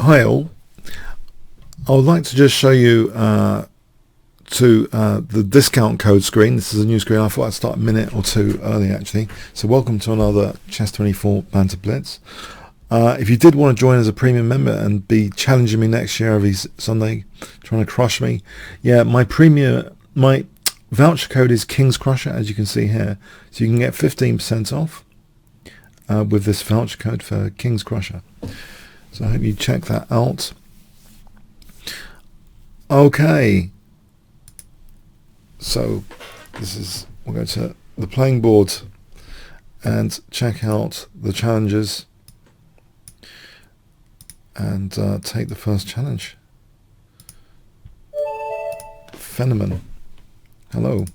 Hi all. I would like to just show you the discount code screen. This is a new screen. I thought I'd start a minute or two early actually. So welcome to another Chess24 Banter Blitz. If you did want to join as a premium member and be challenging me next year every Sunday, trying to crush me, yeah, my voucher code is Kingscrusher, as you can see here. So you can get 15% off with this voucher code for Kingscrusher. So I hope you check that out. Okay. So we'll go to the playing board and check out the challenges and take the first challenge. Phenomen. Hello.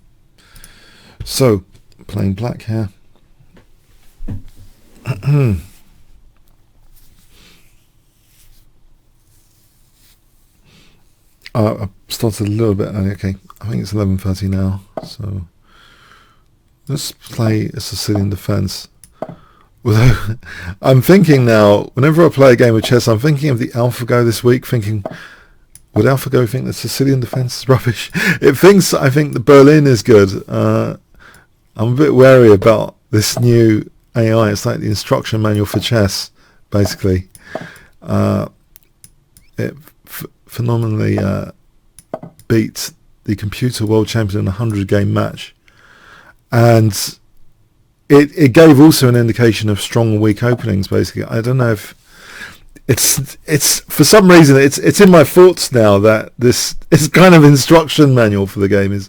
So playing black here. I started a little bit early. Okay, I think it's 11:30 now, so let's play a Sicilian defense. Although I'm thinking now, whenever I play a game of chess, I'm thinking of the AlphaGo this week, thinking, would AlphaGo think the Sicilian defense is rubbish? It thinks I think the Berlin is good. I'm a bit wary about this new AI. It's like the instruction manual for chess, basically. It phenomenally beat the computer world champion in a 100-game match, and it gave also an indication of strong and weak openings. Basically, I don't know if it's for some reason it's in my thoughts now that this kind of instruction manual for the game is.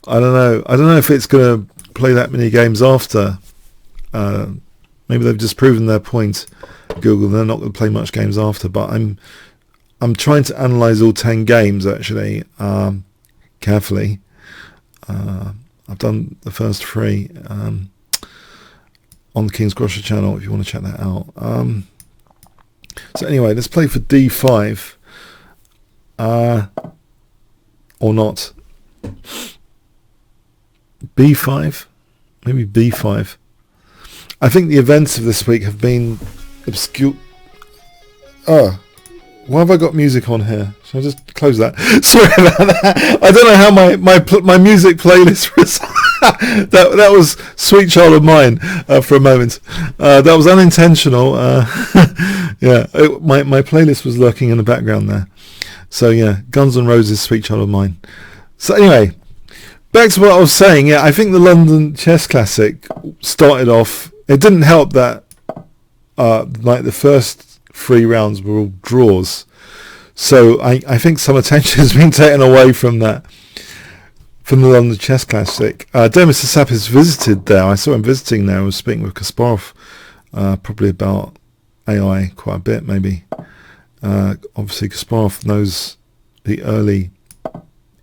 I don't know if it's going to play that many games after. Maybe they've just proven their point. Google, they're not going to play much games after, but I'm trying to analyze all 10 games actually carefully. I've done the first 3 on the Kingscrusher channel if you want to check that out. So anyway, let's play for d5 or not. b5, maybe b5. I think the events of this week have been obscure. Why have I got music on here? Should I just close that? Sorry about that. I don't know how my music playlist was. that was Sweet Child of Mine for a moment. That was unintentional. Yeah, my playlist was lurking in the background there. So yeah, Guns N' Roses, Sweet Child of Mine. So anyway, back to what I was saying. Yeah, I think the London Chess Classic started off. It didn't help that like the first 3 rounds were all draws, so I think some attention has been taken away from that, from the London Chess Classic. Demis Hassabis visited there. I saw him visiting there. I was speaking with Kasparov, probably about AI quite a bit, maybe. Obviously Kasparov knows the early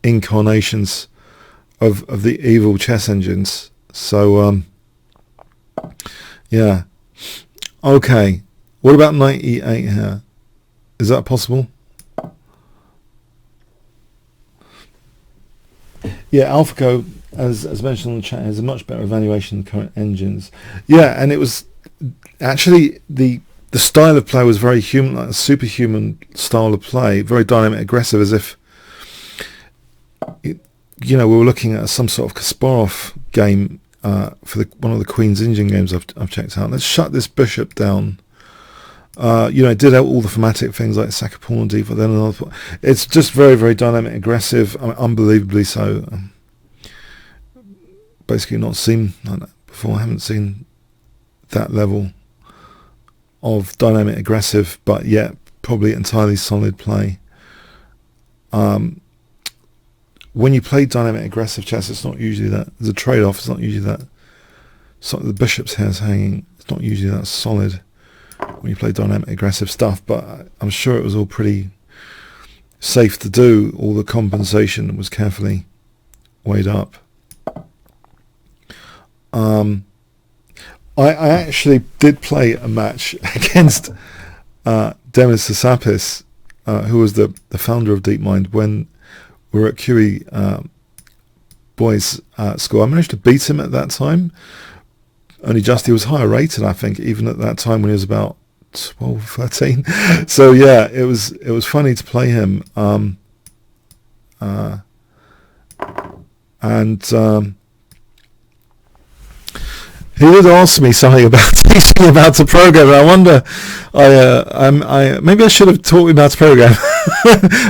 incarnations of the evil chess engines, so yeah. Okay, what about knight e8 here? Is that possible? Yeah, AlphaGo, as mentioned on the chat, has a much better evaluation than current engines. Yeah, and it was actually the style of play was very human, like a superhuman style of play, very dynamic, aggressive, as if we were looking at some sort of Kasparov game for one of the Queen's Engine games I've checked out. Let's shut this bishop down. It did all the thematic things like sack a pawn on d4, then another. It's just very, very dynamic, aggressive, unbelievably so. Basically not seen like that before. I haven't seen that level of dynamic, aggressive, but yet probably entirely solid play. When you play dynamic, aggressive chess, it's not usually that. There's a trade-off. It's not usually that. So the bishop's hair's hanging. It's not usually that solid when you play dynamic, aggressive stuff, but I'm sure it was all pretty safe to do. All the compensation was carefully weighed up. I actually did play a match against Demis Hassabis, who was the founder of DeepMind, when we were at QE boys school. I managed to beat him at that time. Only just, he was higher rated, I think, even at that time when he was about 12, 13. So yeah, it was funny to play him. He did ask me something about teaching him how to program, and I wonder, maybe I should have taught him how to program,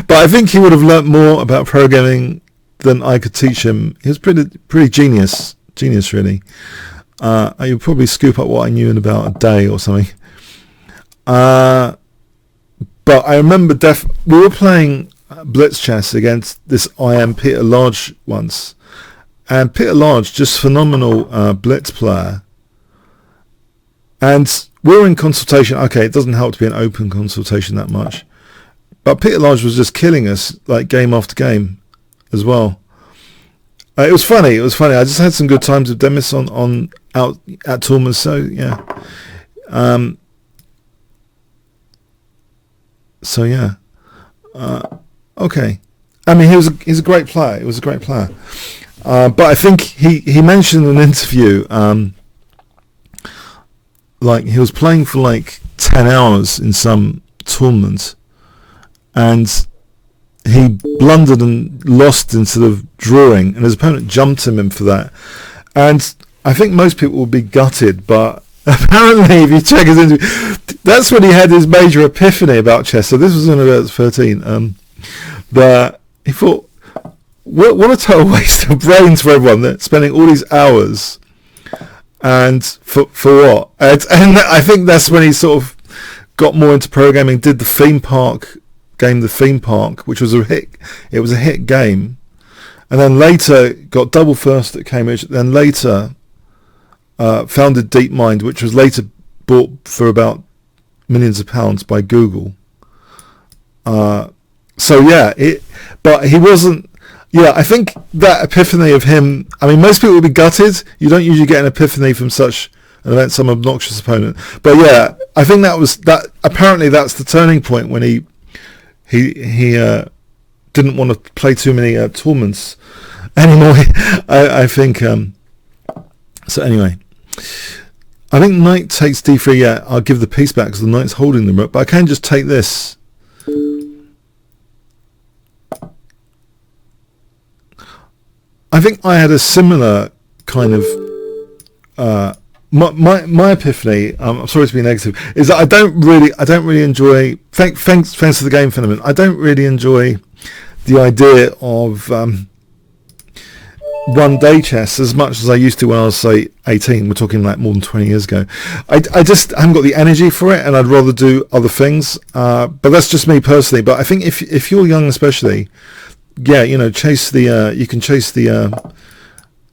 but I think he would have learnt more about programming than I could teach him. He was pretty genius really. I would probably scoop up what I knew in about a day or something. But I remember we were playing Blitz chess against this Peter Large once. And Peter Large, just phenomenal Blitz player. And we were in consultation. Okay, it doesn't help to be an open consultation that much. But Peter Large was just killing us, like game after game as well. It was funny. I just had some good times with Demis on out at tournaments. So, yeah. Okay. I mean, he's a great player. He was a great player. But I think he mentioned in an interview, like he was playing for like 10 hours in some tournament, and he blundered and lost instead of drawing, and his opponent jumped him in for that. And I think most people would be gutted, but apparently if you check his interview, that's when he had his major epiphany about chess. So this was when I was 13. That he thought, what a total waste of brains for everyone. They're spending all these hours, and for what? And I think that's when he sort of got more into programming. Did the theme park game, which was a hit. It was a hit game, and then later got double first at Cambridge. Then later founded DeepMind, which was later bought for about millions of pounds by Google. So yeah, but he wasn't. Yeah, I think that epiphany of him, I mean, most people would be gutted. You don't usually get an ephany from such an event, some obnoxious opponent. But yeah, I think that apparently that's the turning point when he didn't want to play too many tournaments anymore. I think, so anyway. I think knight takes d3, yeah, I'll give the piece back because the knight's holding the rook, but I can just take this. I think I had a similar kind of my epiphany. I'm sorry to be negative. Is that I don't really enjoy. Thanks to the game phenomenon. I don't really enjoy the idea of one-day chess as much as I used to when I was, say, 18. We're talking like more than 20 years ago. I just haven't got the energy for it, and I'd rather do other things. But that's just me personally. But I think if you're young, especially. Yeah, you know, chase the. You can chase the.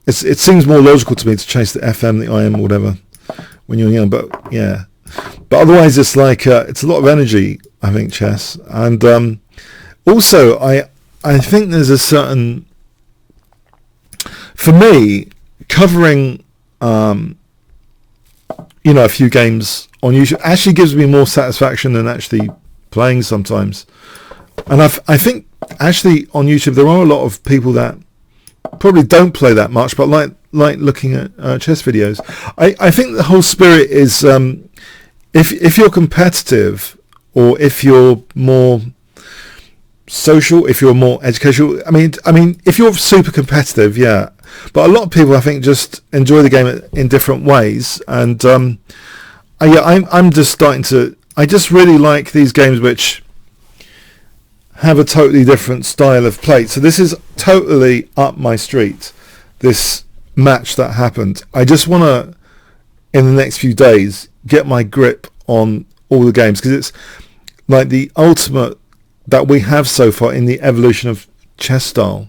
It seems more logical to me to chase the FM, the IM, or whatever, when you're young. But yeah, but otherwise, it's like it's a lot of energy. I think chess, and also I think there's a certain. For me, covering a few games on YouTube actually gives me more satisfaction than actually playing sometimes, and I think. Actually, on YouTube, there are a lot of people that probably don't play that much, but like looking at chess videos. I think the whole spirit is if you're competitive or if you're more social, if you're more educational. I mean, if you're super competitive, yeah. But a lot of people, I think, just enjoy the game in different ways, and I'm just starting to. I just really like these games which. Have a totally different style of play. So this is totally up my street, this match that happened. I just want to, in the next few days, get my grip on all the games, because it's like the ultimate that we have so far in the evolution of chess style,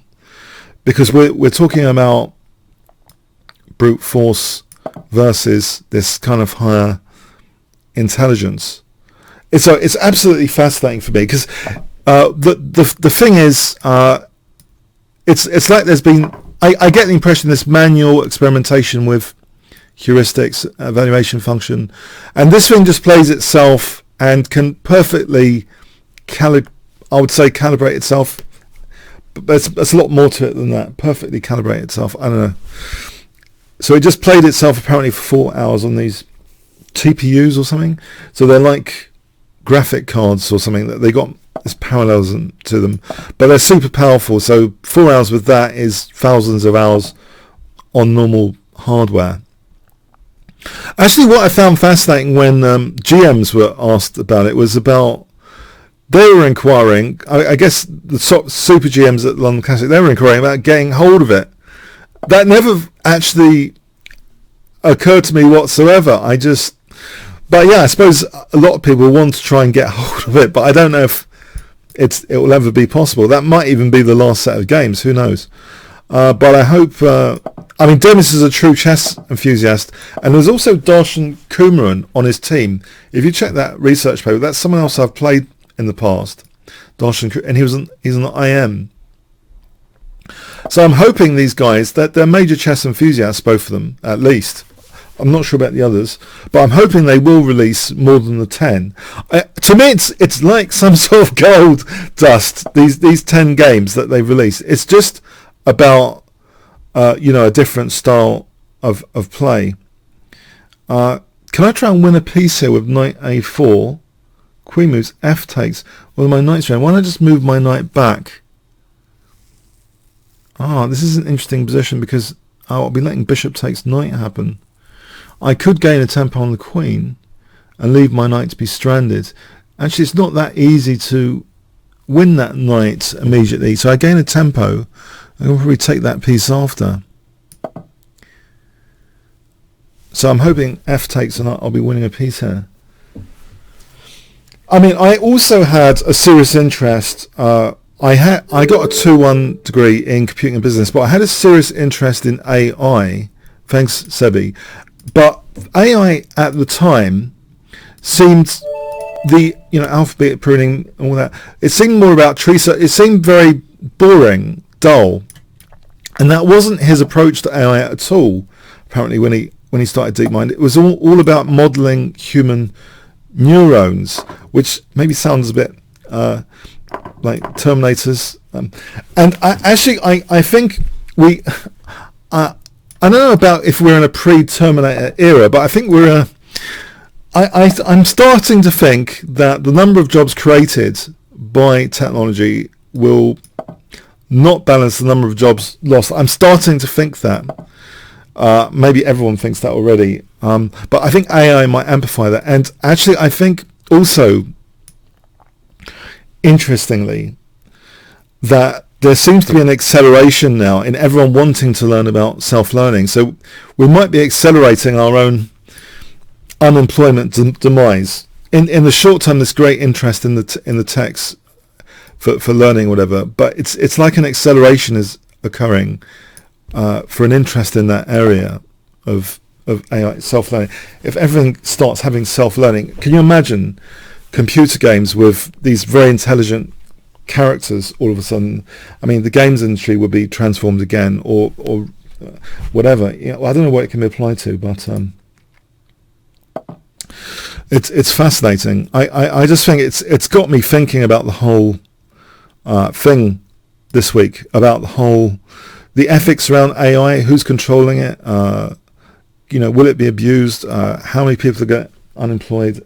because we're talking about brute force versus this kind of higher intelligence. It's absolutely fascinating for me, because the thing is, it's like there's been. I get the impression this manual experimentation with heuristics, evaluation function, and this thing just plays itself and can perfectly calibrate itself. But there's a lot more to it than that. Perfectly calibrate itself. I don't know. So it just played itself apparently for 4 hours on these TPUs or something. So they're like graphic cards or something that they got this parallelism to them, but they're super powerful. So 4 hours with that is thousands of hours on normal hardware. Actually, what I found fascinating when GMs were asked about it was about, they were inquiring, I guess the super GMs at London Classic, they were inquiring about getting hold of it. That never actually occurred to me whatsoever. But yeah, I suppose a lot of people want to try and get hold of it, but I don't know if it will ever be possible. That might even be the last set of games, who knows. But I hope, Demis is a true chess enthusiast, and there's also Darshan Kumaran on his team. If you check that research paper, that's someone else I've played in the past. Darshan, and he's an IM. So I'm hoping these guys, that they're major chess enthusiasts, both of them, at least. I'm not sure about the others, but I'm hoping they will release more than the 10. To me, it's like some sort of gold dust, these 10 games that they've released. It's just about, a different style of play. Can I try and win a piece here with knight a4? Queen moves, f takes. Well, my knight's around. Why don't I just move my knight back? This is an interesting position because I'll be letting bishop takes knight happen. I could gain a tempo on the queen and leave my knight to be stranded. Actually, it's not that easy to win that knight immediately. So I gain a tempo. I can probably take that piece after. So I'm hoping f takes and I'll be winning a piece here. I also had a serious interest. I got a 2-1 degree in computing and business, but I had a serious interest in AI. Thanks, Sebi. But AI at the time seemed, the alphabet pruning and all that, it seemed more about tree. It seemed very boring, dull, and that wasn't his approach to AI at all. Apparently, when he started DeepMind, it was all about modelling human neurons, which maybe sounds a bit like Terminators. And I think we. I don't know about if we're in a pre-Terminator era, but I think I'm starting to think that the number of jobs created by technology will not balance the number of jobs lost. I'm starting to think that. Maybe everyone thinks that already. But I think AI might amplify that. And actually, I think also, interestingly, that there seems to be an acceleration now in everyone wanting to learn about self-learning. So we might be accelerating our own unemployment demise. In the short term, there's great interest in the techs for learning, whatever. But it's like an acceleration is occurring for an interest in that area of AI self-learning. If everything starts having self-learning, can you imagine computer games with these very intelligent characters all of a sudden? The games industry would be transformed again, or whatever. I don't know what it can be applied to, but it's fascinating. I just think it's got me thinking about the whole thing this week, about the ethics around AI, who's controlling it, will it be abused, how many people get unemployed,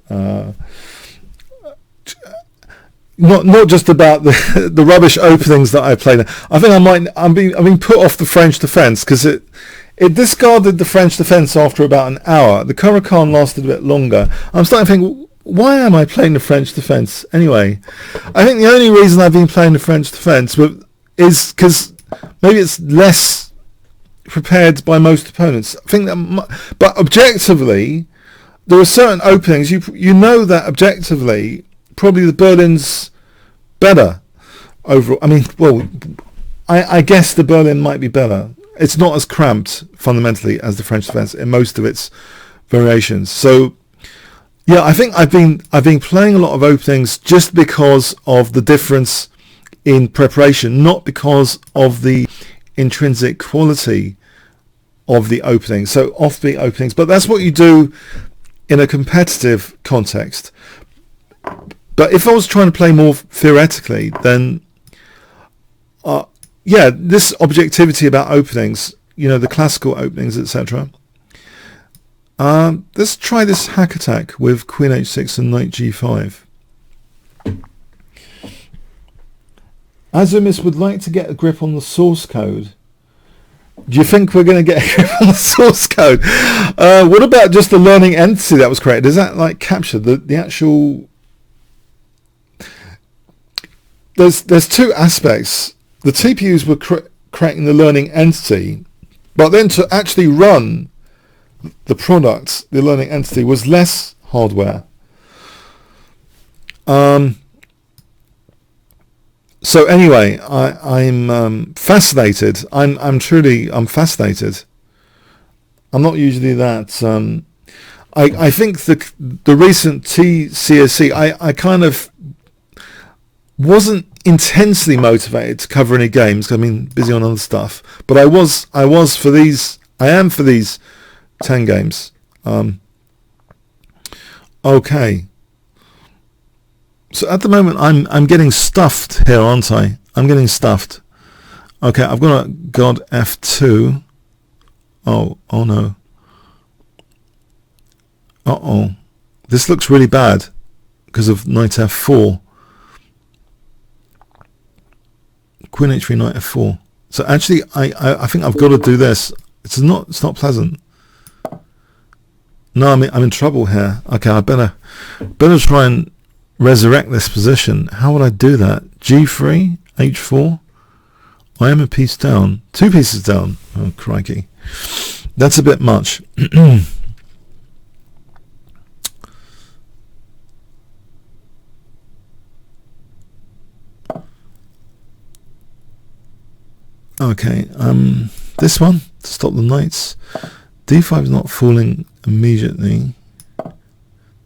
not just about the rubbish openings that I played. I think I'm being put off the French defence because it discarded the French defence after about an hour. The Caracan lasted a bit longer. I'm starting to think, why am I playing the French defence anyway? I think the only reason I've been playing the French defence is because maybe it's less prepared by most opponents. I think that, but objectively, there are certain openings. You know that objectively, probably the Berlin's better overall. I guess the Berlin might be better. It's not as cramped fundamentally as the French defence in most of its variations. So yeah, I think I've been playing a lot of openings just because of the difference in preparation, not because of the intrinsic quality of the openings. So offbeat openings, but that's what you do in a competitive context. But if I was trying to play more theoretically, then this objectivity about openings, the classical openings, etc., Let's try this hack attack with queen h6 and knight g5. Azumis would like to get a grip on the source code. Do you think we're going to get a grip on the source code? What about just the learning entity that was created? Does that like capture the actual... There's two aspects. The TPUs were creating the learning entity, but then to actually run the product, the learning entity, was less hardware. So anyway, I'm fascinated. I'm fascinated. I'm not usually that. I think the recent TCSC, I kind of wasn't intensely motivated to cover any games. I mean, busy on other stuff. But I was for these. I am for these 10 games. Okay. So at the moment, I'm getting stuffed here, aren't I? I'm getting stuffed. Okay, I've got a god f2. Oh no. Uh-oh. This looks really bad because of knight f4. Queen h3, knight f4. So actually, I think I've got to do this. It's not pleasant. No, I'm in trouble here. Okay, I better try and resurrect this position. How would I do that? g3, h4. I am a piece down. 2 pieces down. Oh, crikey. That's a bit much. Okay, this one, to stop the knights. d5 is not falling immediately.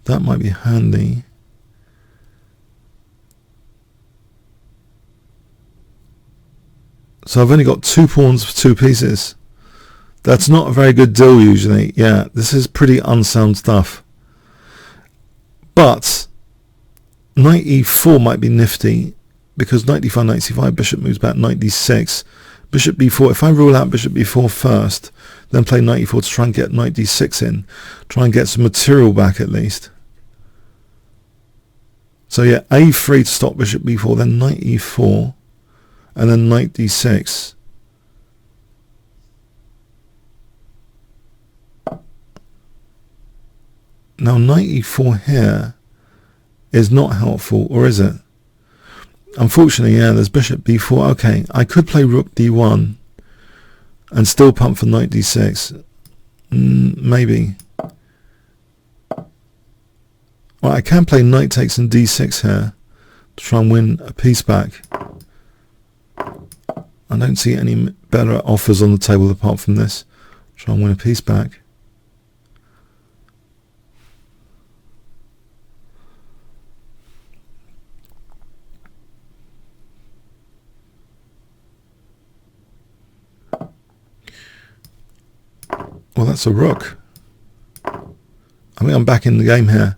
That might be handy. So I've only got 2 pawns for 2 pieces. That's not a very good deal usually. Yeah, this is pretty unsound stuff. But knight e4 might be nifty, because knight d5, knight c5, bishop moves back, knight d6, bishop b4. If I rule out bishop b4 first, then play knight e4 to try and get knight d6 in, try and get some material back at least. So yeah, a3 to stop bishop b4, then knight e4, and then knight d6. Now knight e4 here is not helpful, or is it? Unfortunately, yeah, there's bishop b4. Okay, I could play rook d1 and still pump for knight d6. Maybe. Well, I can play knight takes and d6 here to try and win a piece back. I don't see any better offers on the table apart from this. Try and win a piece back. Well, that's a rook. I think I'm back in the game here.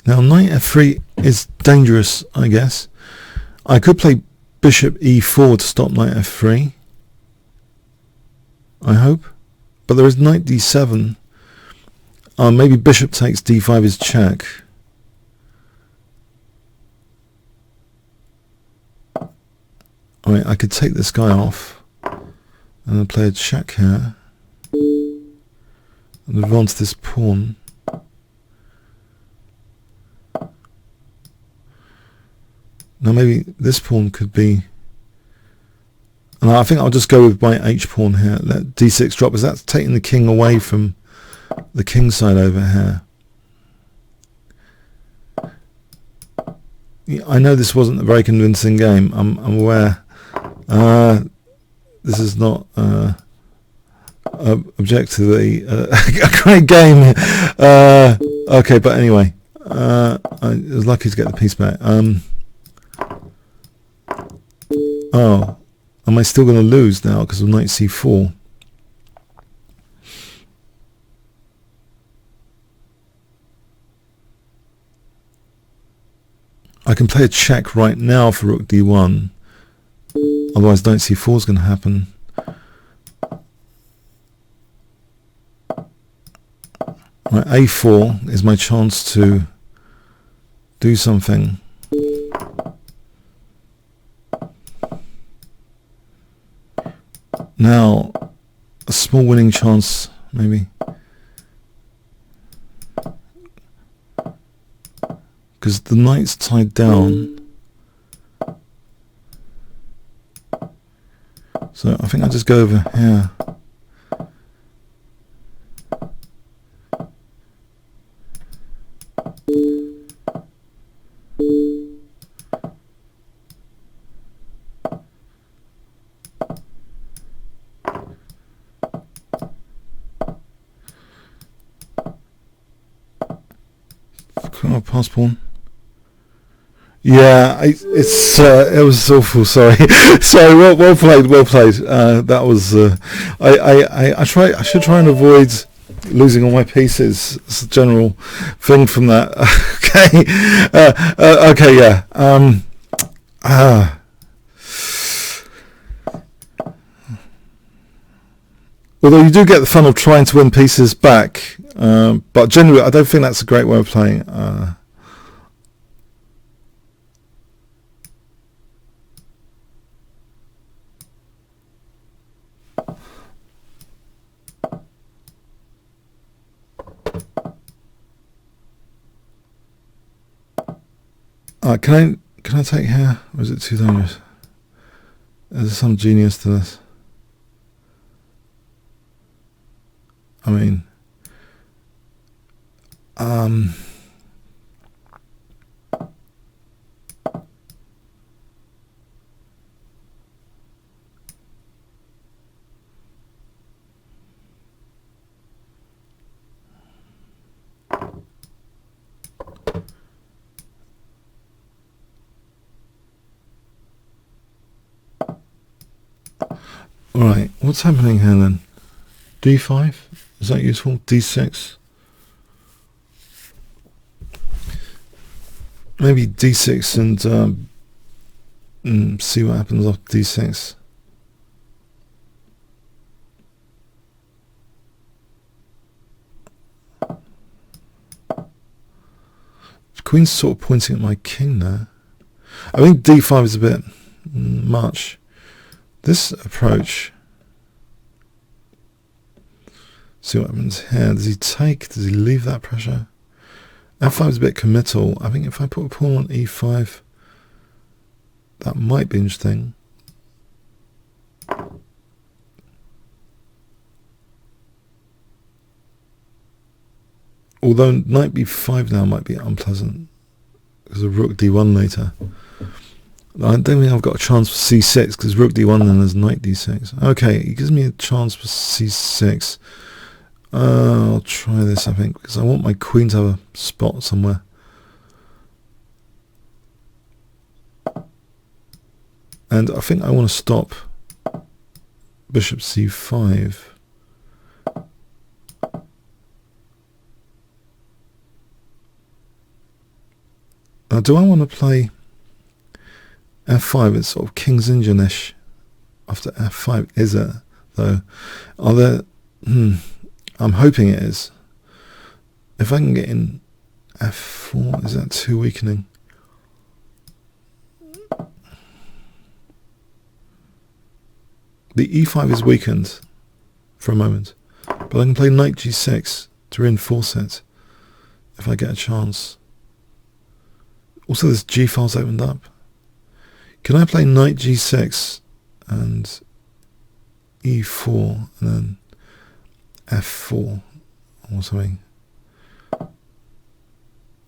Now knight f3 is dangerous, I guess. I could play bishop e4 to stop knight f3. I hope. But there is knight d7. Maybe bishop takes d5 is check. Alright, I could take this guy off and then play a check here and advance this pawn. Now maybe this pawn could be... And I think I'll just go with my h-pawn here. Let d6 drop, as that's taking the king away from the king side over here. Yeah, I know this wasn't a very convincing game. I'm aware. This is not objectively a great game. Okay, but anyway, I was lucky to get the piece back. Oh. Am I still going to lose now because of knight c4? I can play a check right now for rook d1. Otherwise, don't c4 is going to happen. Right, a4 is my chance to do something. Now, a small winning chance, maybe. Because the knight's tied down. So I think I'll just go over here. Pass pawn. Yeah, it was awful. Sorry, sorry. Well played. Well played. That was. I should try and avoid losing all my pieces. It's a general thing from that. Okay. Okay. Yeah. Although you do get the fun of trying to win pieces back, but generally I don't think that's a great way of playing. Can I take here, or is it too dangerous? Is there some genius to this? I mean, all right, what's happening here then? D5? Is that useful? D6? Maybe D6 and see what happens after D6. The Queen's sort of pointing at my king there. I think D5 is a bit much. This approach. See what happens here. Does he take? Does he leave that pressure? F5 is a bit committal. I think if I put a pawn on E5, that might be interesting. Although knight B5 now might be unpleasant because of rook D1 later. I don't think I've got a chance for C6 because rook D1 then there's knight D6. Okay, it gives me a chance for C6. I'll try this, I think, because I want my queen to have a spot somewhere. And I think I want to stop bishop C5. Now, do I want to play F5? It's sort of King's Indian-ish after F5, is it, though? Are there... I'm hoping it is. If I can get in F4, is that too weakening? The E5 is weakened for a moment, but I can play knight G6 to reinforce it if I get a chance. Also, this G file's opened up. Can I play knight G6 and E4 and then F4 or something, or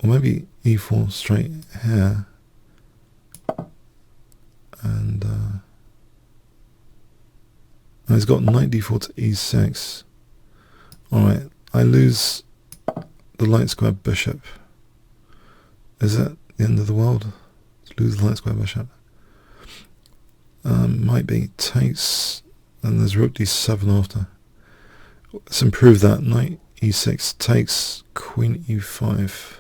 maybe E4 straight here, and he's got knight D4 to E6. Alright, I lose the light square bishop. Is that the end of the world? To lose the light square bishop? Might be. Takes, and there's rook D7 after. Let's improve that. Knight E6 takes, queen E5.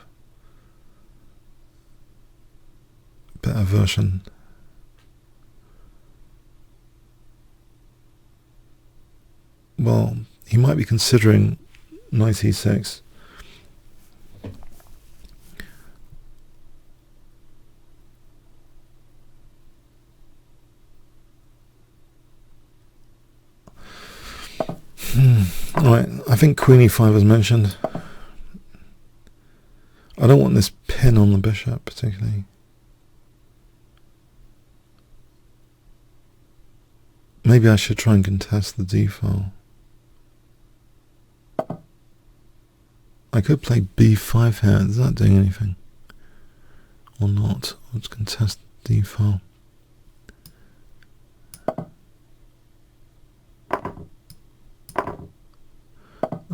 better version. Well, he might be considering knight e6. Alright, I think queen e5 was mentioned. I don't want this pin on the bishop particularly. Maybe I should try and contest the d file. I could play b5 here. Is that doing anything? Or not? Let's contest the d file.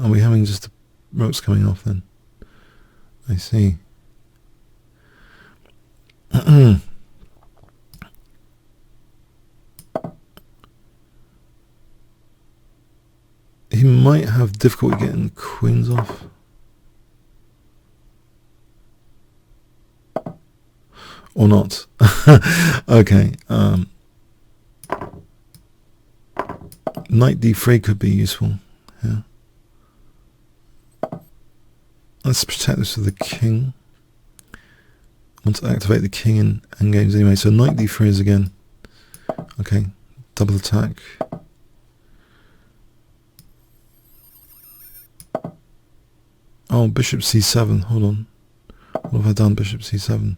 Are we having just the rooks coming off then? I see. He might have difficulty getting queens off. Or not. Okay. Knight d3 could be useful. Yeah. Let's protect this with the king. I want to activate the king in endgames anyway. So knight d3 is again. Okay. Double attack. Oh, bishop c7. Hold on. What have I done? Bishop c7.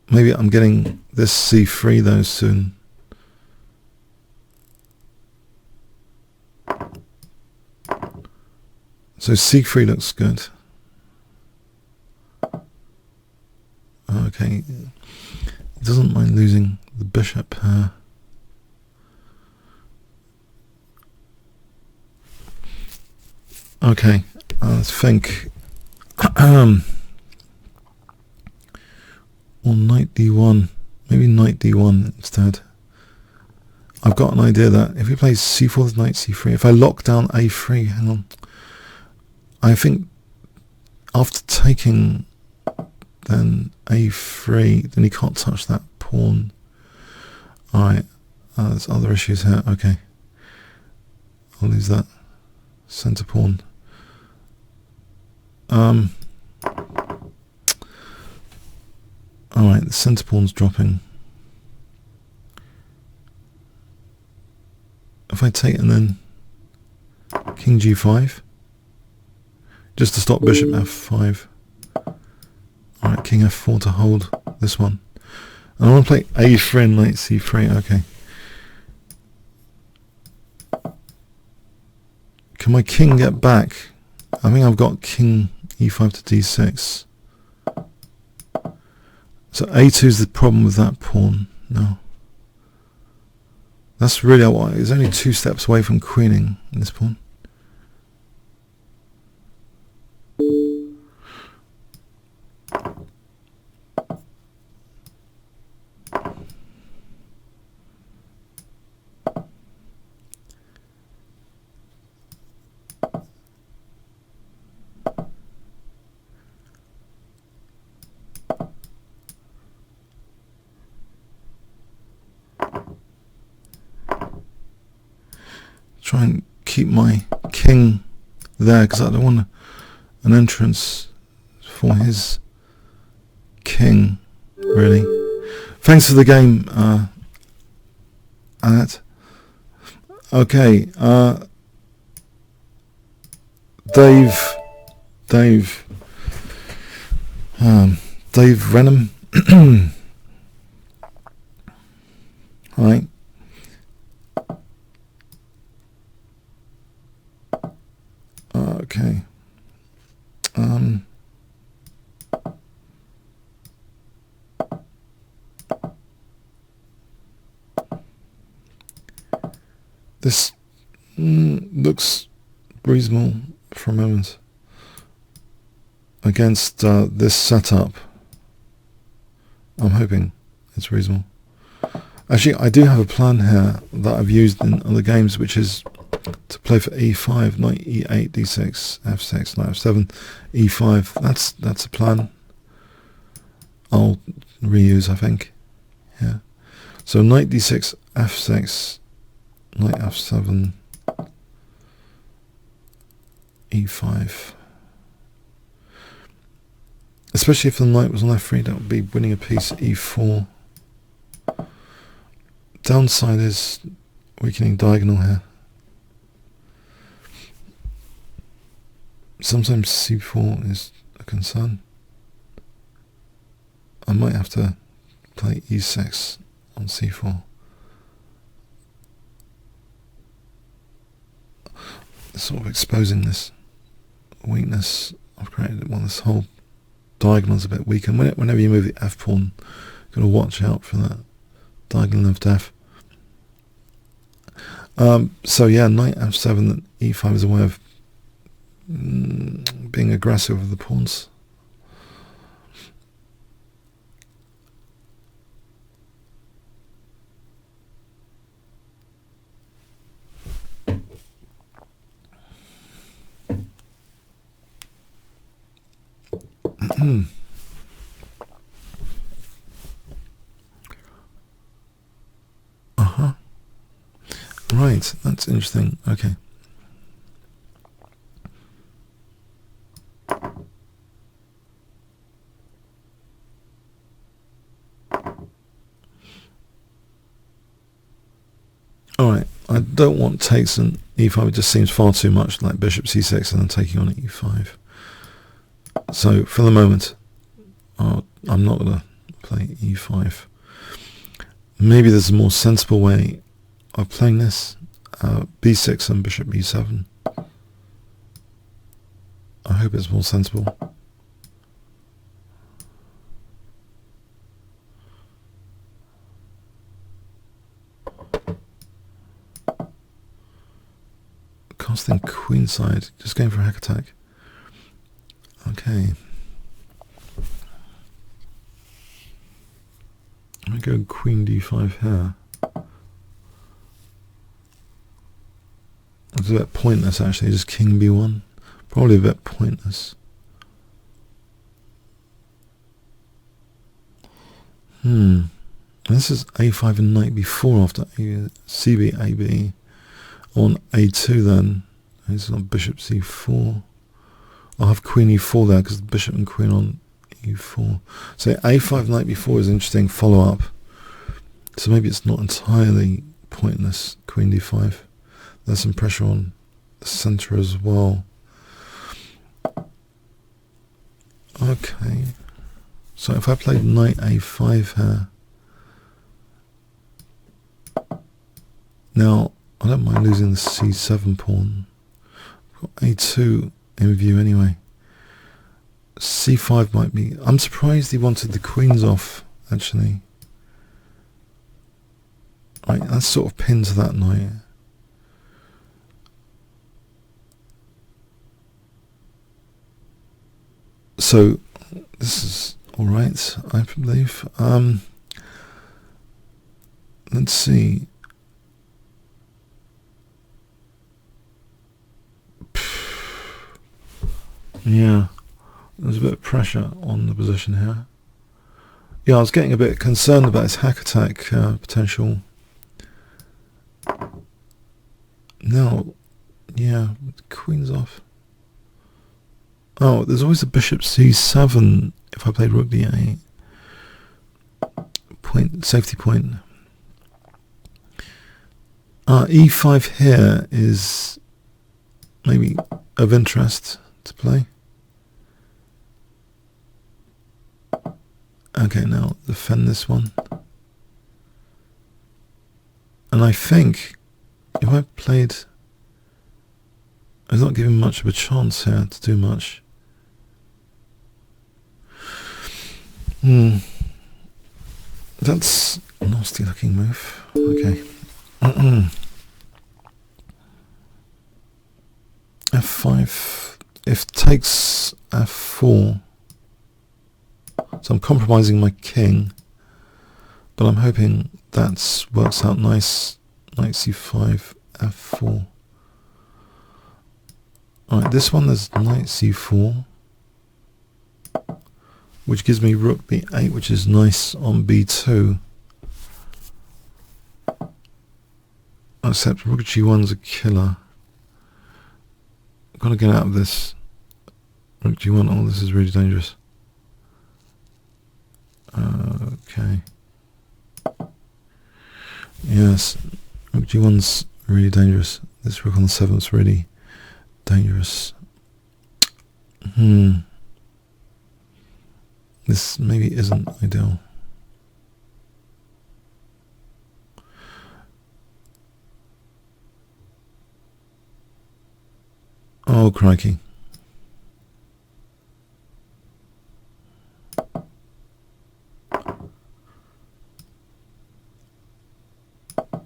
Maybe I'm getting this c3 though soon. So c3 looks good. Okay. He doesn't mind losing the bishop here. Okay, let's think. Or knight d1. Maybe knight d1 instead. I've got an idea that if he plays c4 with knight c3, if I lock down a3, hang on. I think after taking then a3, then he can't touch that pawn. Alright, there's other issues here. Okay. I'll lose that centre pawn. Alright, the centre pawn's dropping. If I take and then king g5, just to stop bishop f5. Alright, king f4 to hold this one. And I want to play a3 and knight c3. Okay. Can my king get back? I think I've got king e5 to d6. So a2 is the problem with that pawn. No. That's really what it's only 2 steps away from queening this pawn. Try and keep my king there because I don't want an entrance for his king, really. Thanks for the game, Annette. Okay, Dave Renham. Hi. Okay. This looks reasonable for a moment against this setup. I'm hoping it's reasonable. Actually, I do have a plan here that I've used in other games, which is to play for e5, knight e8, d6, f6, knight f7, e5. That's a plan. I'll reuse, I think. Yeah. So knight d6, f6, knight f7, e5. Especially if the knight was on f3, that would be winning a piece. e4. Downside is weakening diagonal here. Sometimes c4 is a concern. I might have to play e6 on c4. Sort of exposing this weakness I've created. Well, this whole diagonal's a bit weak, and whenever you move the f pawn, you've got to watch out for that diagonal of death. So yeah, knight f7, e5 is a way of being aggressive with the pawns. Right, that's interesting. Okay. Alright, I don't want takes on e5, it just seems far too much like bishop c6 and then taking on e5. So for the moment, I'm not going to play e5. Maybe there's a more sensible way of playing this. b6 and bishop e7. I hope it's more sensible. Casting queenside, just going for a hack attack. Okay. I'm going to go queen d5 here. It's a bit pointless actually, just king b1. Probably a bit pointless. This is a5 and knight b4 after cb, ab. On a2 then. It's on bishop c4. I'll have queen e4 there because the bishop and queen on e4. So a5 knight b4 is an interesting follow-up. So maybe it's not entirely pointless, queen d5. There's some pressure on the center as well. Okay. So if I played knight a5 here. Now, I don't mind losing the c7 pawn. I've got a2 in view anyway. c5 might be... I'm surprised he wanted the queens off, actually. Right, that's sort of pinned to that knight. So, this is alright, I believe. Let's see. Yeah, there's a bit of pressure on the position here. Yeah, I was getting a bit concerned about his hack attack potential. Now, yeah, queen's off. Oh, there's always a bishop c7 if I played rook d8. Point, safety point. E5 here is maybe of interest to play. Okay, now defend this one. And I think if I played... I was not given much of a chance here to do much. That's a nasty looking move. Okay. F5. If takes f4. So I'm compromising my king. But I'm hoping that works out nice. Knight c5, f4. Alright, this one there's knight c4, which gives me rook b8, which is nice on b2. Except rook g1's a killer. I've got to get out of this. Rook g1, oh, this is really dangerous. Okay. Yes, rook g1's really dangerous. This rook on the 7th's really dangerous. This maybe isn't ideal. Oh, crikey.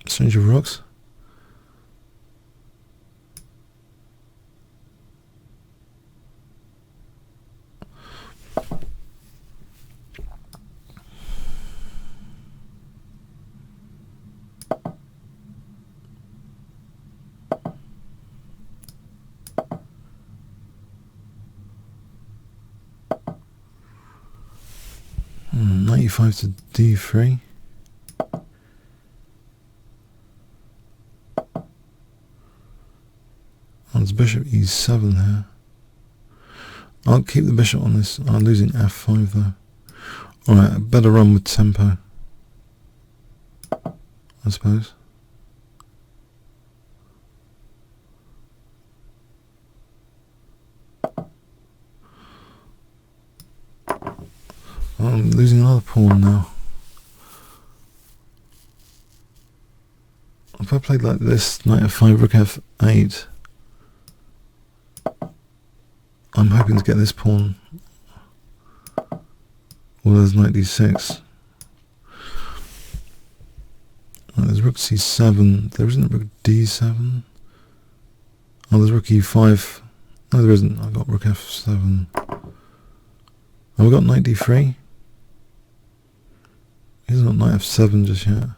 Exchange of rocks. Knight e5 to d3. There's bishop e7 there. I'll keep the bishop on this. I'm losing f5 though. Alright, I better run with tempo, I suppose. I'm losing another pawn now. If I played like this, knight f5, rook f8, I'm hoping to get this pawn. Well, there's knight d6. Right, there's rook c7. There isn't rook d7. Oh, there's rook e5. No, there isn't. I've got rook f7. Oh, we got knight d3. He's not knight f7 just yet.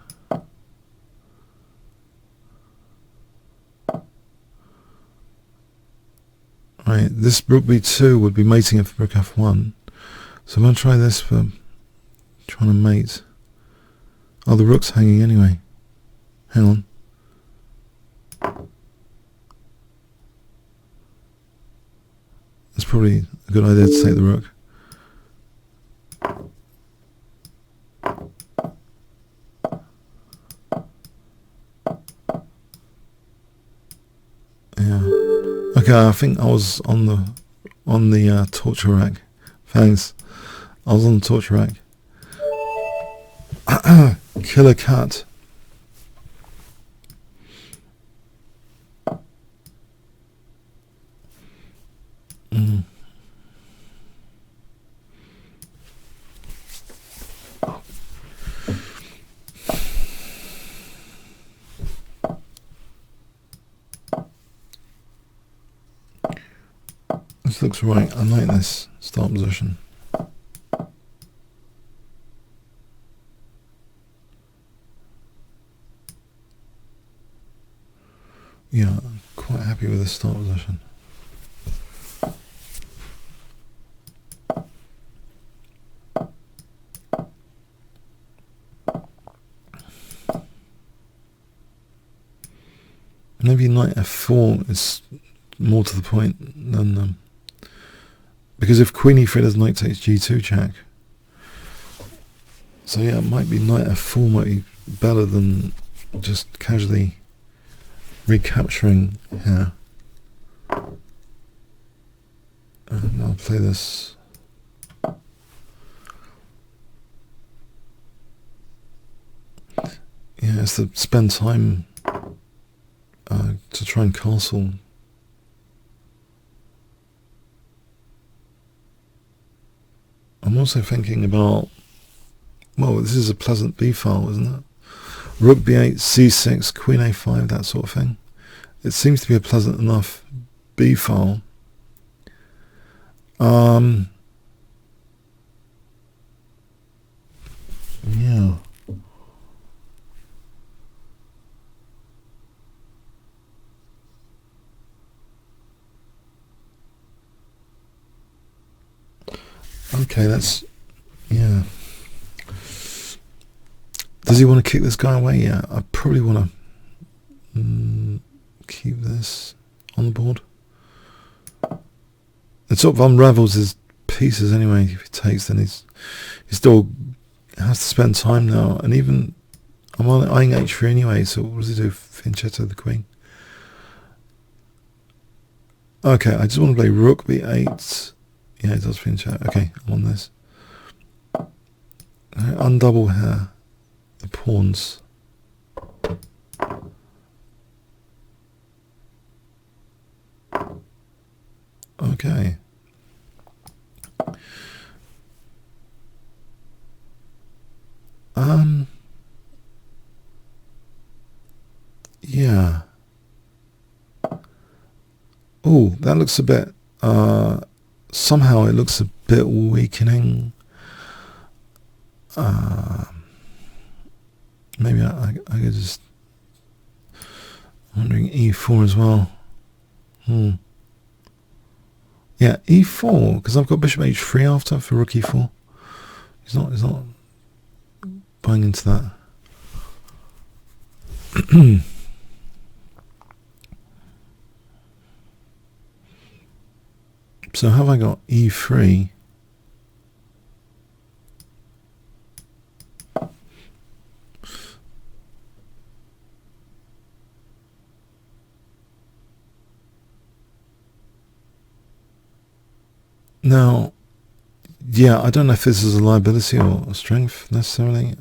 Right, this rook b2 would be mating for rook f1. So I'm going to try this for trying to mate. Oh, the rook's hanging anyway. Hang on. It's probably a good idea to take the rook. Yeah. Okay, I think I was on the torture rack. Thanks. I was on the torture rack. Killer cat. This looks right. I like this start position. Yeah, I'm quite happy with the start position. Maybe knight f4 is more to the point than because if queen e3 does knight takes g2 check. So yeah, it might be knight f4 might be better than just casually recapturing here. And I'll play this. Yeah, it's to spend time to try and castle. I'm also thinking about, well, this is a pleasant b file, isn't it? Rook b8, c6, queen a5, that sort of thing. It seems to be a pleasant enough b file. Yeah. Okay, that's... yeah. Does he want to kick this guy away? Yeah, I probably want to keep this on the board. It sort of unravels his pieces anyway. If he takes, then he still has to spend time now. And even I'm eyeing h3 anyway. So what does he do? Fianchetto the queen. Okay, I just want to play rook b8. Yeah, it does fianchetto. Okay, I'm on this. Undouble here the pawns. Okay. Yeah. Oh, that looks a bit, somehow it looks a bit weakening. Maybe I could just, I'm wondering e4 as well. Yeah, e4, because I've got bishop h3 after for rook e4. He's not buying into that. So have I got e3? Now, yeah, I don't know if this is a liability or a strength necessarily.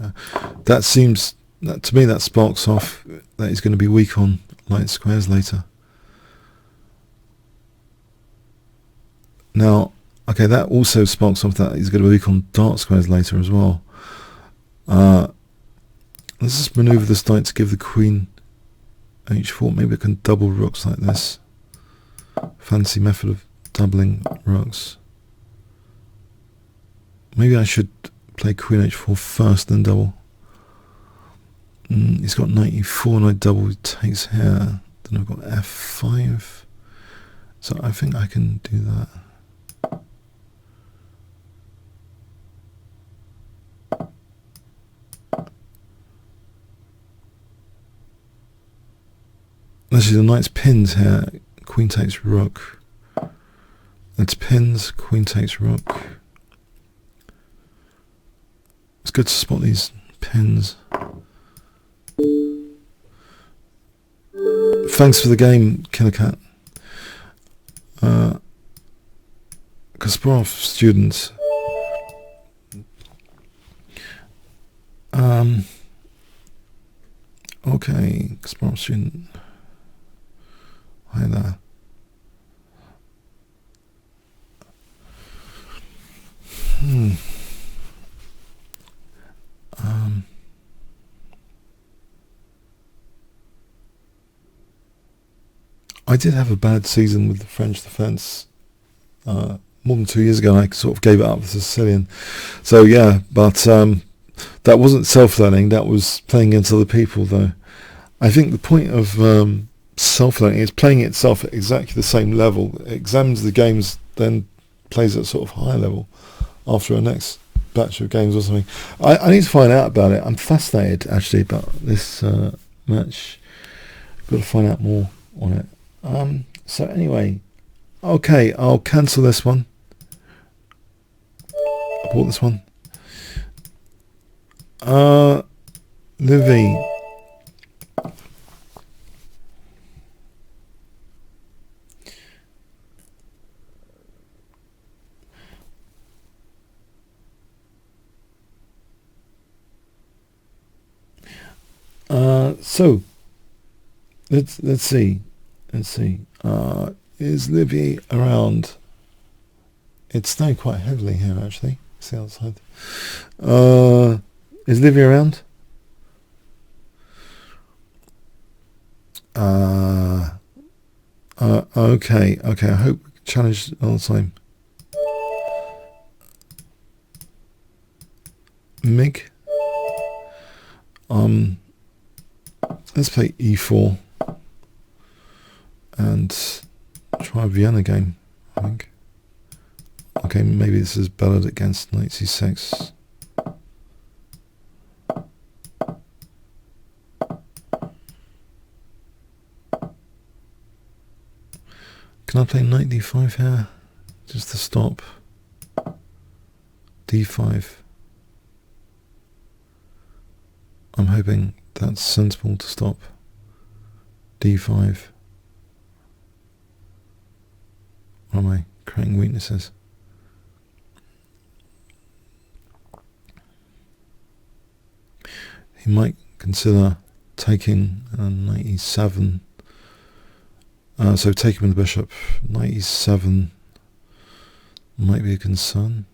That seems, to me, that sparks off that he's going to be weak on light squares later. Now, okay, that also sparks off that he's going to be weak on dark squares later as well. Let's just maneuver this knight to give the queen h4. Maybe I can double rooks like this. Fancy method of doubling rooks. Maybe I should play queen h4 first, then double. He's got knight e4, knight double takes here. Then I've got f5. So I think I can do that. Actually, the knight's pins here. Queen takes rook. That's pins. Queen takes rook. It's good to spot these pins. Thanks for the game, Killer Cat. Kasparov student. Okay, Kasparov student. Hi there. I did have a bad season with the French defence more than 2 years ago, and I sort of gave it up for Sicilian. So yeah, but that wasn't self-learning, that was playing against other people though. I think the point of self-learning is playing itself at exactly the same level. It examines the games, then plays at sort of higher level after a next batch of games or something. I need to find out about it. I'm fascinated actually about this match. Got to find out more on it. So anyway, okay, I'll cancel this one. I bought this one. Livy. So let's see. Is Livy around? It's snowing quite heavily here actually. See outside. Is Livy around? Okay. I hope we can challenge all the time. Mig. Let's play e4 and try a Vienna game, I think. Okay. Okay, maybe this is better against knight c6. Can I play knight d5 here? Just to stop. d5. I'm hoping that's sensible to stop. d5. Or am I creating weaknesses? He might consider taking knight e7. So taking with the bishop. Knight e7 might be a concern.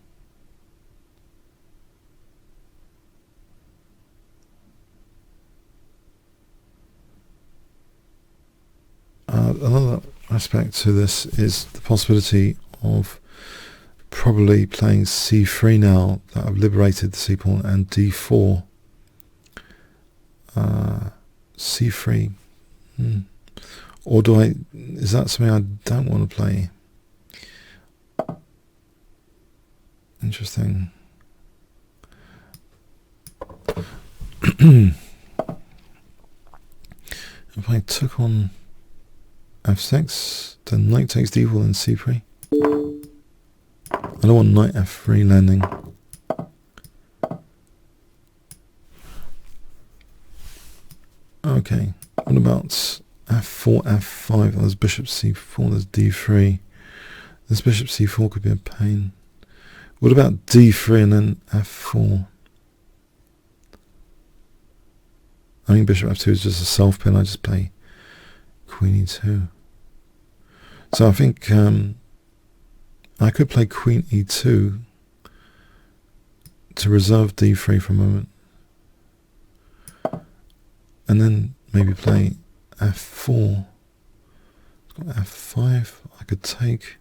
Another aspect to this is the possibility of probably playing c3 now that I've liberated the c pawn, and d4. c3. Or do I? Is that something I don't want to play? Interesting. If I took on f6, then knight takes d4, then c3. I don't want knight f3 landing. Okay, what about f4, f5? There's bishop c4, there's d3. This bishop c4 could be a pain. What about d3 and then f4? I think bishop f2 is just a self pin. I just play queen e2. So I think I could play queen e2 to reserve d3 for a moment, and then maybe play f4. f5. I could take.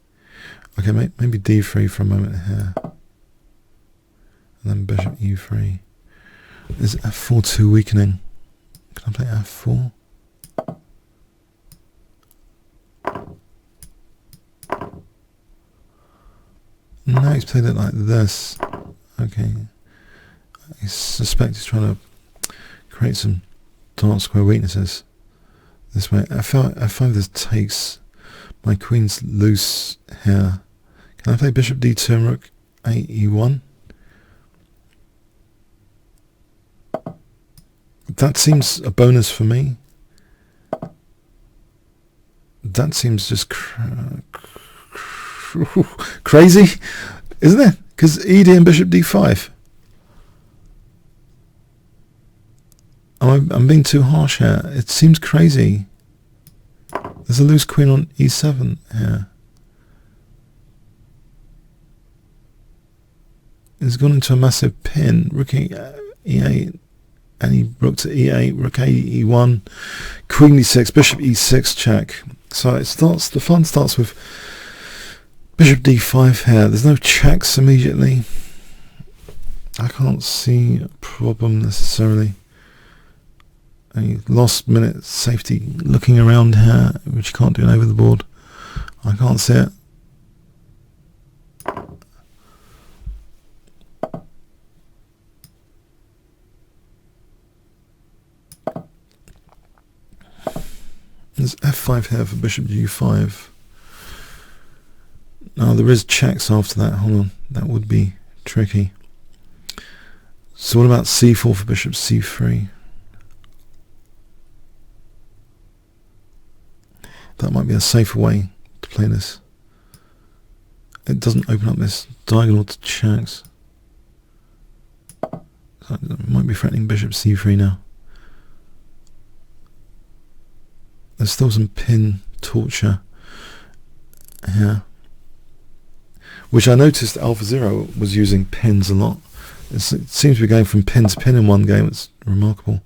Okay, maybe d3 for a moment here, and then bishop e3. Is f4 too weakening? Can I play f4? No, he's played it like this. Okay. I suspect he's trying to create some dark square weaknesses. This way. F5 this takes. My queen's loose here. Can I play bishop d2 and rook a e1? That seems a bonus for me. That seems just crazy, isn't it? Because ed and bishop d5. I'm being too harsh here. It seems crazy. There's a loose queen on e7 here. It's gone into a massive pin. Rook e8, and he rook to e8, rook e1, queen e6, bishop e6 check. So it starts. The fun starts with bishop d5 here. There's no checks immediately. I can't see a problem necessarily. A last minute safety looking around here, which you can't do over the board. I can't see it. There's f5 here for bishop g5. Now there is checks after that. Hold on, that would be tricky. So what about c4 for bishop c3? That might be a safer way to play this. It doesn't open up this diagonal to checks. So it might be threatening bishop c3 now. There's still some pin torture here, which I noticed AlphaZero was using pins a lot. It seems to be going from pin to pin in one game. It's remarkable.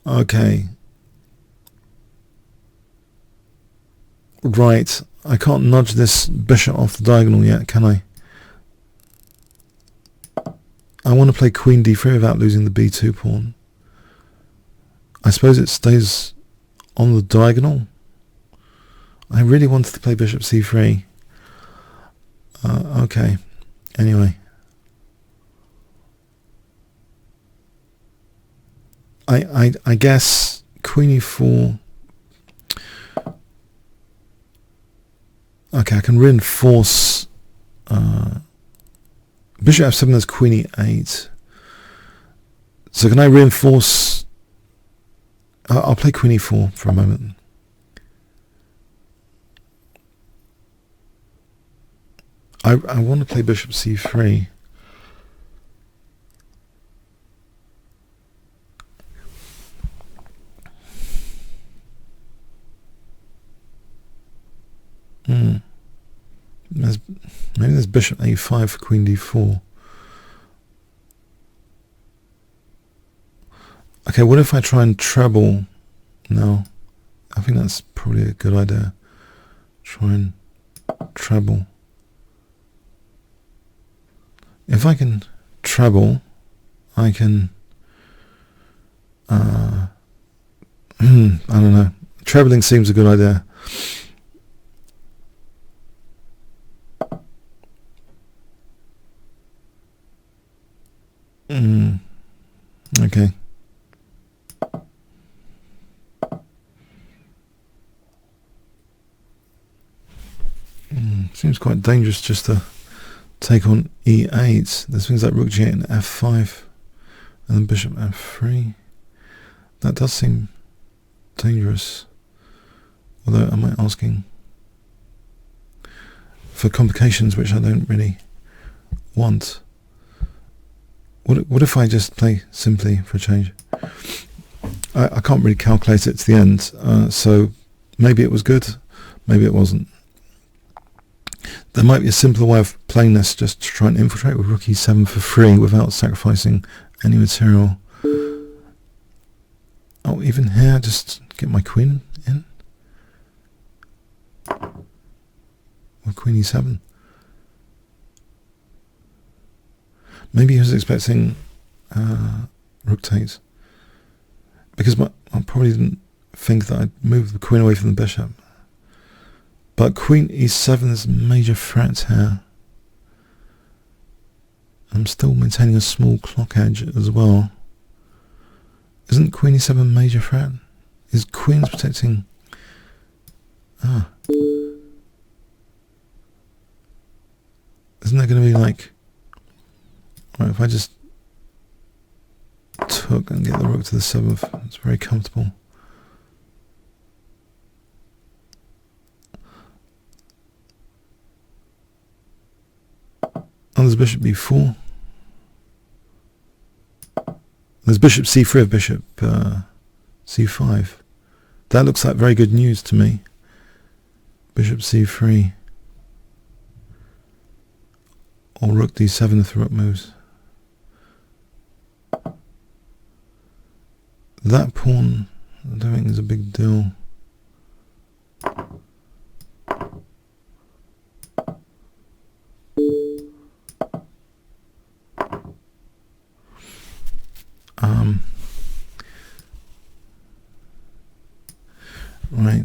Okay. Right. I can't nudge this bishop off the diagonal yet, can I? I want to play queen d3 without losing the b2 pawn. I suppose it stays on the diagonal. I I really wanted to play bishop c3. Okay. Anyway. I guess queen e4. Okay, I can reinforce bishop f7 as queen e8. So can I reinforce? I'll play queen e4 for a moment. I want to play bishop c3. Maybe there's bishop a5 for queen d4. Okay, what if I try and treble? No, I think that's probably a good idea. Try and treble. If I can treble, I can I don't know. Trebling seems a good idea. Okay. Seems quite dangerous just to take on e8. There's things like rook g8 and f5, and then bishop f3. That does seem dangerous. Although, am I asking for complications which I don't really want? What if I just play simply for a change? I can't really calculate it to the end, so maybe it was good, maybe it wasn't. There might be a simpler way of playing this, just to try and infiltrate with rook e7 for free without sacrificing any material. Oh, even here, just get my queen in with queen e7. Maybe he was expecting rook takes, because I probably didn't think that I'd move the queen away from the bishop. But queen e7 is a major threat here. I'm still maintaining a small clock edge as well. Isn't queen e7 a major threat? Is queen's protecting... Isn't there going to be like... Right, if I just took and get the rook to the 7th, it's very comfortable. And there's bishop b4. There's bishop c3 of bishop c5. That looks like very good news to me. Bishop c3. Or rook d7 if the rook moves. That pawn, I don't think is a big deal. Right,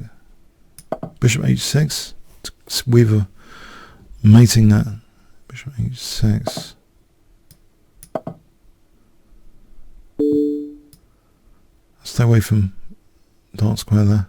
bishop h6, Weaver mating that. Bishop h6. Stay away from dark square there.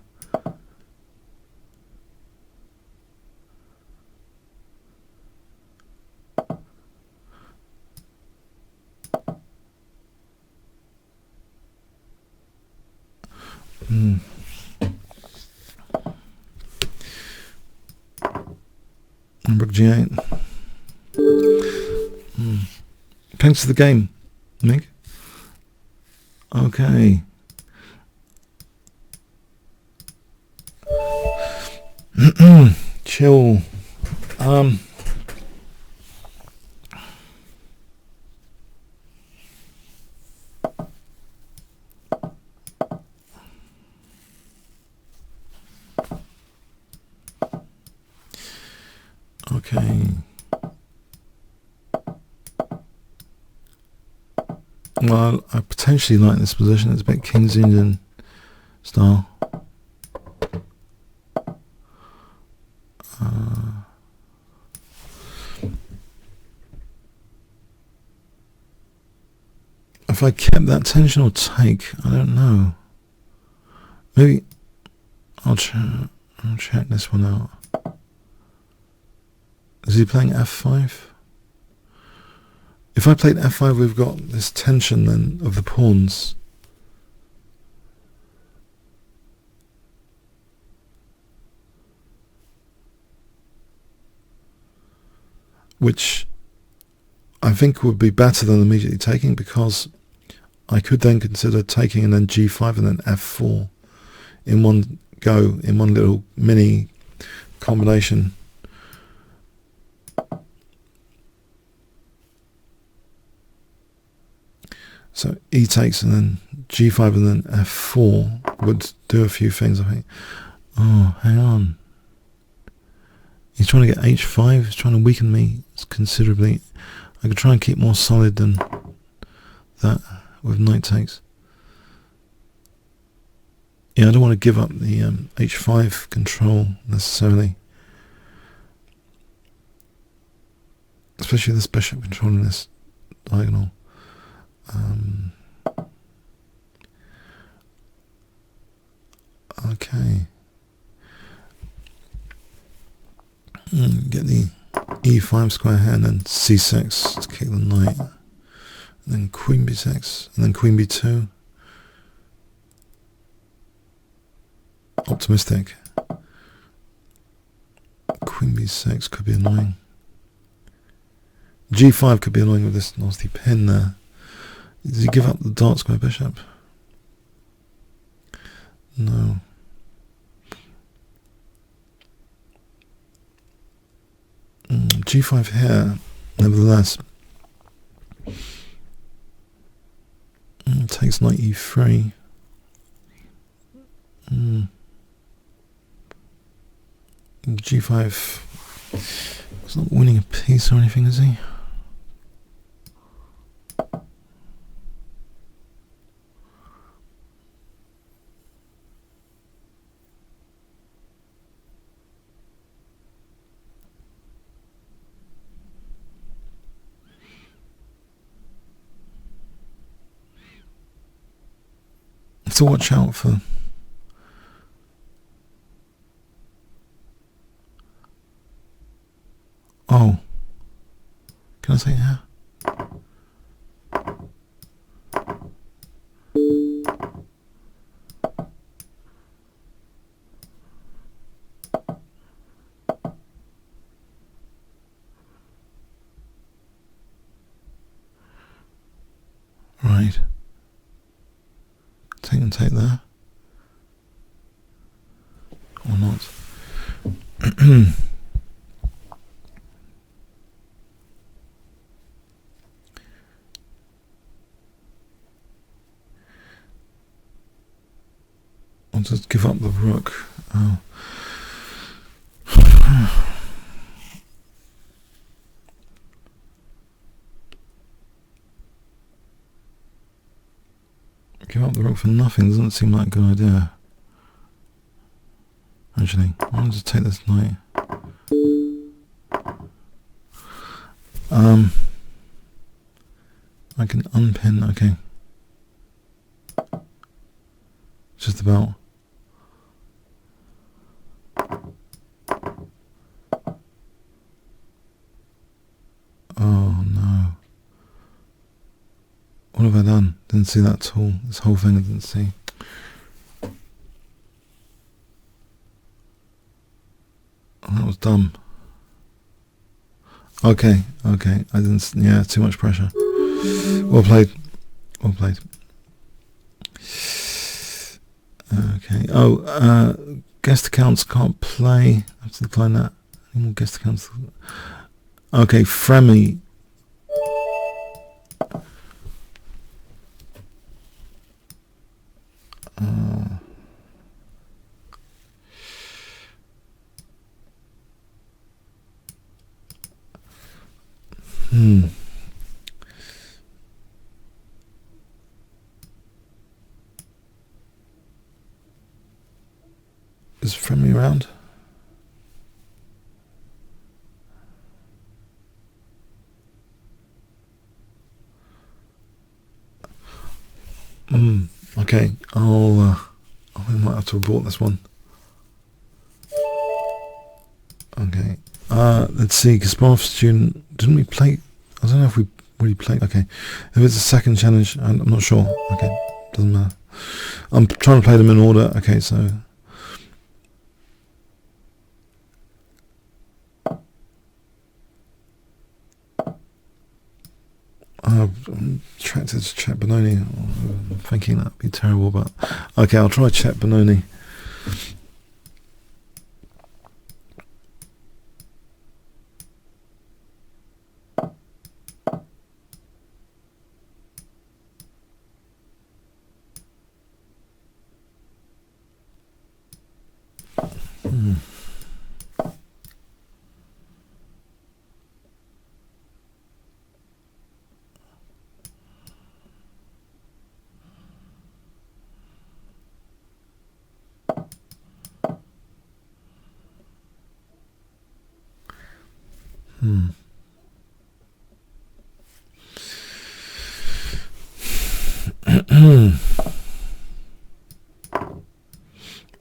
Rook g8. Thanks for the game, Nick. Okay. Chill. Okay. Well, I potentially like this position. It's a bit King's Indian style. if I kept that tension or take, I don't know. Maybe I'll check this one out. Is he playing f5? If I played f5, we've got this tension then of the pawns. Which I think would be better than immediately taking, because I could then consider taking and then g5 and then f4 in one go, in one little mini combination. So e takes and then g5 and then f4 would do a few things, I think. Oh, hang on. He's trying to get h5. He's trying to weaken me considerably. I could try and keep more solid than that with knight takes. Yeah, I don't want to give up the h5 control necessarily. Especially this bishop controlling this diagonal. Okay. Get the e5 square here and then c6 to kick the knight. And then queen b6 and then queen b2. Optimistic. Queen b6 could be annoying. g5 could be annoying with this nasty pin there. Does he give up the dark square bishop? No. G5 here, nevertheless. Takes knight e3. G5. He's not winning a piece or anything, is he? To watch out for. Oh, can I say here? Right. Take and take there. Or not. I'll just give up the rook. Oh. Give up the rook for nothing doesn't seem like a good idea. Actually, I'll just take this knight. I can unpin, okay. Just about. Oh no. What have I done? Didn't see that at all. This whole thing I didn't see. Oh, that was dumb. Okay, I didn't, yeah, too much pressure. Well played. Well played. Okay, guest accounts can't play. I have to decline that. Any more guest accounts? Okay, Fremi. Is Fremi around? Okay, I might have to abort this one. Okay, let's see, Kasparov student, didn't we play, I don't know if we really played, okay, if it's a second challenge, I'm not sure, okay, doesn't matter. I'm trying to play them in order, okay, so... I'm attracted to Chet Benoni. I'm thinking that'd be terrible, but okay, I'll try Chet Benoni.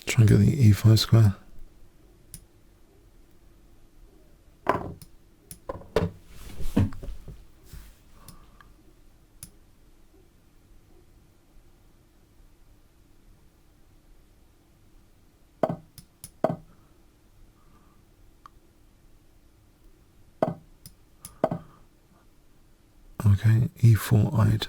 Try and get the e5 square. Okay, e4-eyed.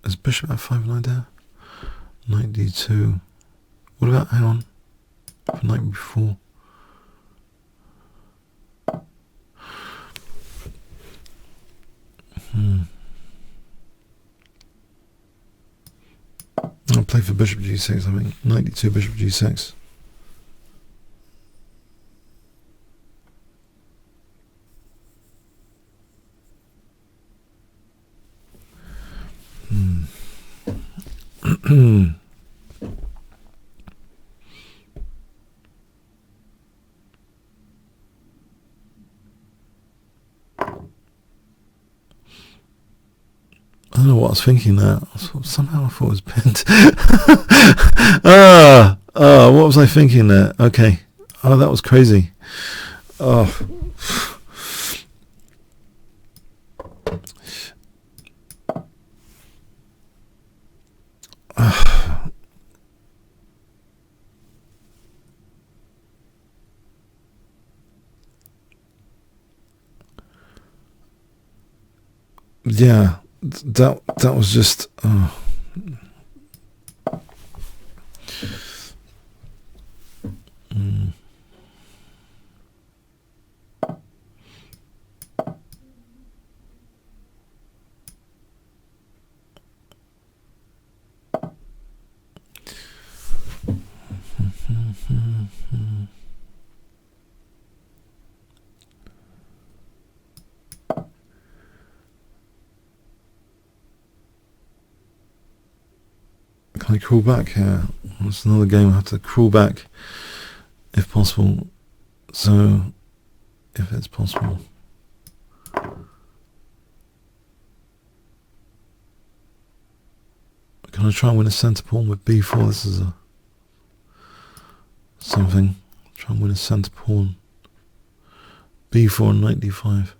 Is bishop f5 an idea? Knight d2. What about, hang on, for knight b4? I'll play for bishop g6, I think. Knight d2, bishop g6. I don't know what I was thinking there. Somehow I thought it was pinned. What was I thinking there? Okay. Oh, that was crazy. Oh. Yeah, that was just. Can I crawl back here? It's another game I have to crawl back if possible. So, if it's possible. Can I try and win a centre pawn with b4? This is something. Try and win a centre pawn. b4 and knight d5.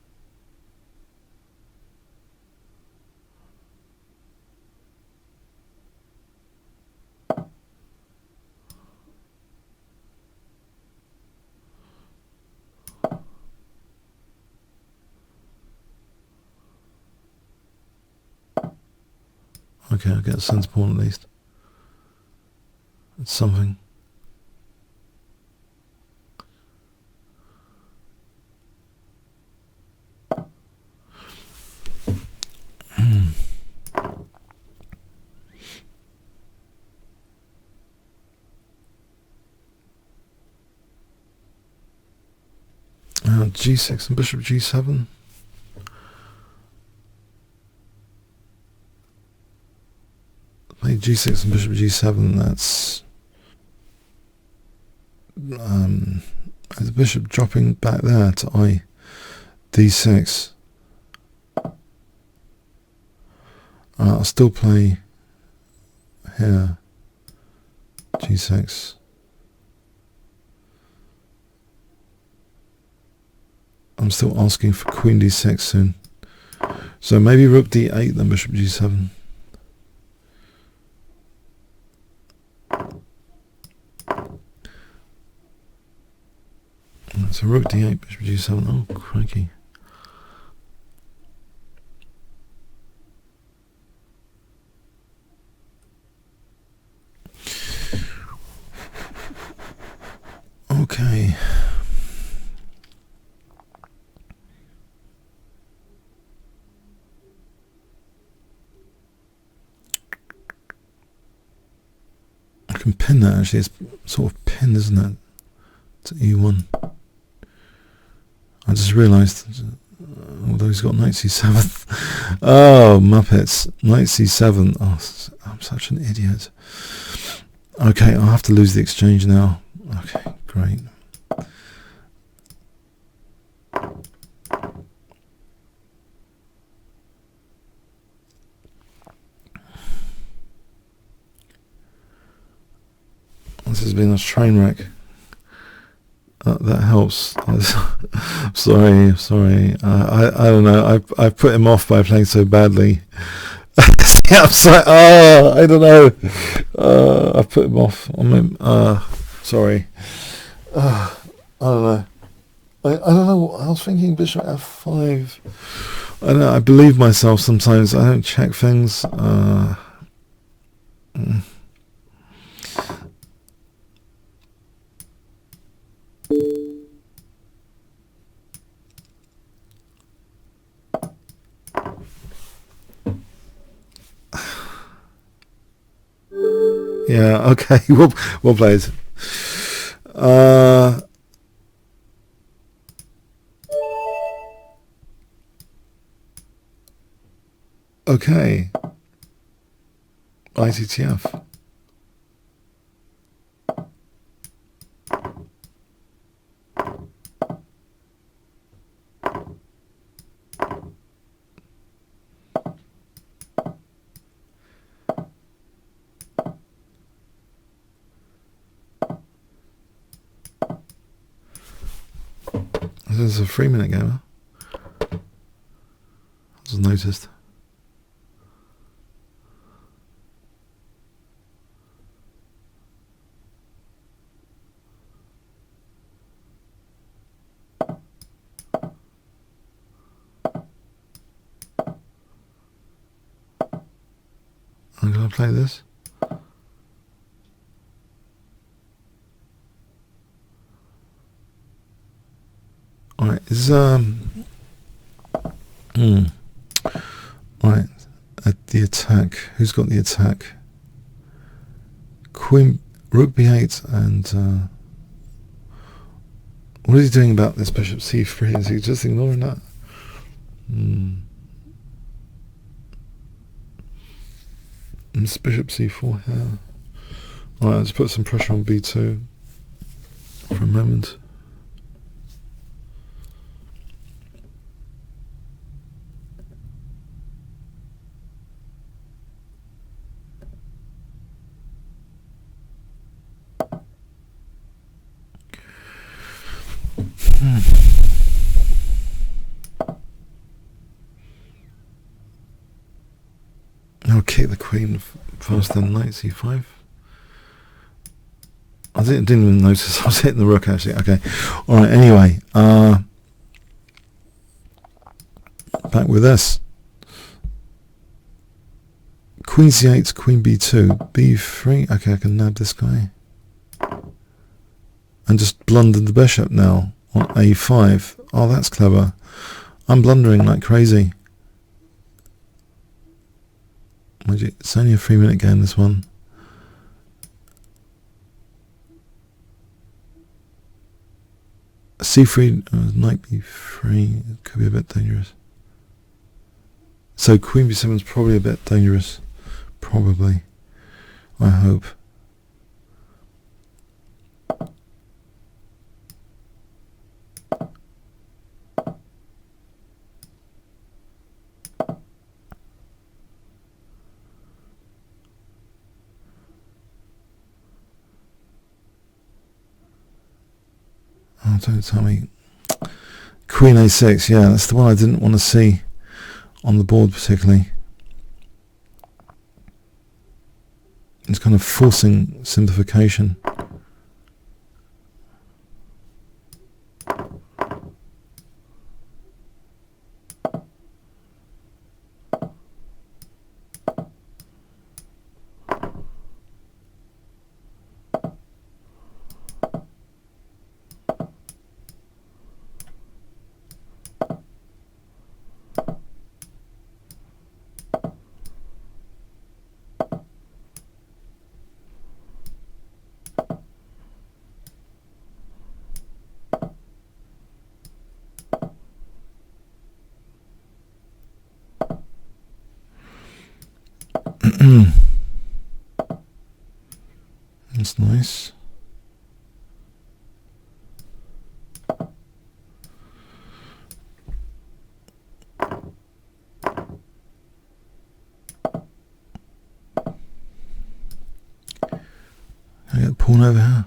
Okay, I'll get a centre pawn at least. It's something. G6 and bishop g7. Play g6 and bishop g7. That's the bishop dropping back there to I. d6. I'll still play here, g6. I'm still asking for queen d6 soon. So maybe rook d8, then bishop g7. So rook d8, bishop g7. Oh, crikey. Okay. I can pin that actually. It's sort of pinned, isn't it? To e1. I just realised, although he's got knight c7. Oh, Muppets. Knight c7. Oh, I'm such an idiot. Okay, I'll have to lose the exchange now. Okay, great. This has been a train wreck. That helps. sorry. I don't know. I put him off by playing so badly. Yeah, I'm sorry. I don't know. I put him off. Sorry. I don't know. I don't know. I was thinking bishop f5. I don't know. I believe myself sometimes. I don't check things. Yeah, okay, we'll play it. Okay. ITTF. This is a 3-minute gamer. I just noticed. I'm gonna play this. Alright, Right, at the attack. Who's got the attack? Queen, rook b8, and what is he doing about this bishop c3? Is he just ignoring that? It's bishop c4 here. Alright, let's put some pressure on b2 for a moment. I'll kick the queen first, then knight c5. I didn't even notice I was hitting the rook actually. Okay, all right. Anyway, back with this. Queen c8, queen b2, b3. Okay, I can nab this guy. And just blundered the bishop now on a5. Oh, that's clever. I'm blundering like crazy. It's only a 3-minute game, this one. c3, knight b3, it could be a bit dangerous. So queen b7 is probably a bit dangerous. Probably. I hope. don't tell me. Queen a6, yeah, that's the one I didn't want to see on the board particularly. It's kind of forcing simplification. That's nice. I get a pawn over here.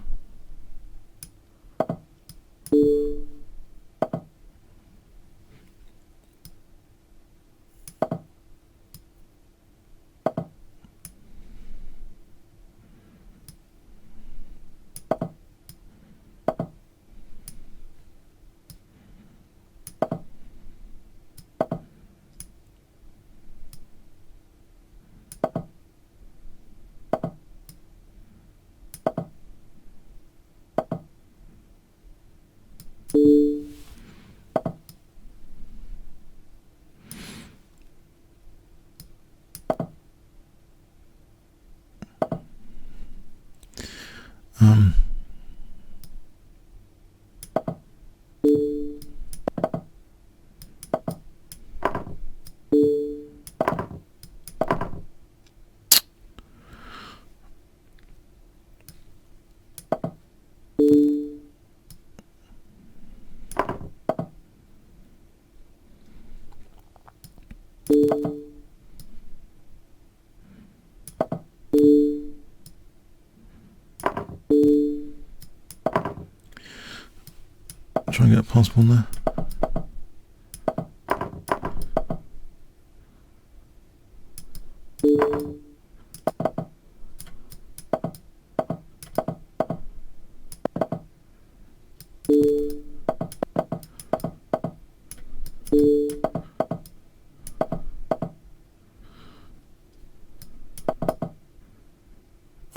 Try and get a pass pawn there.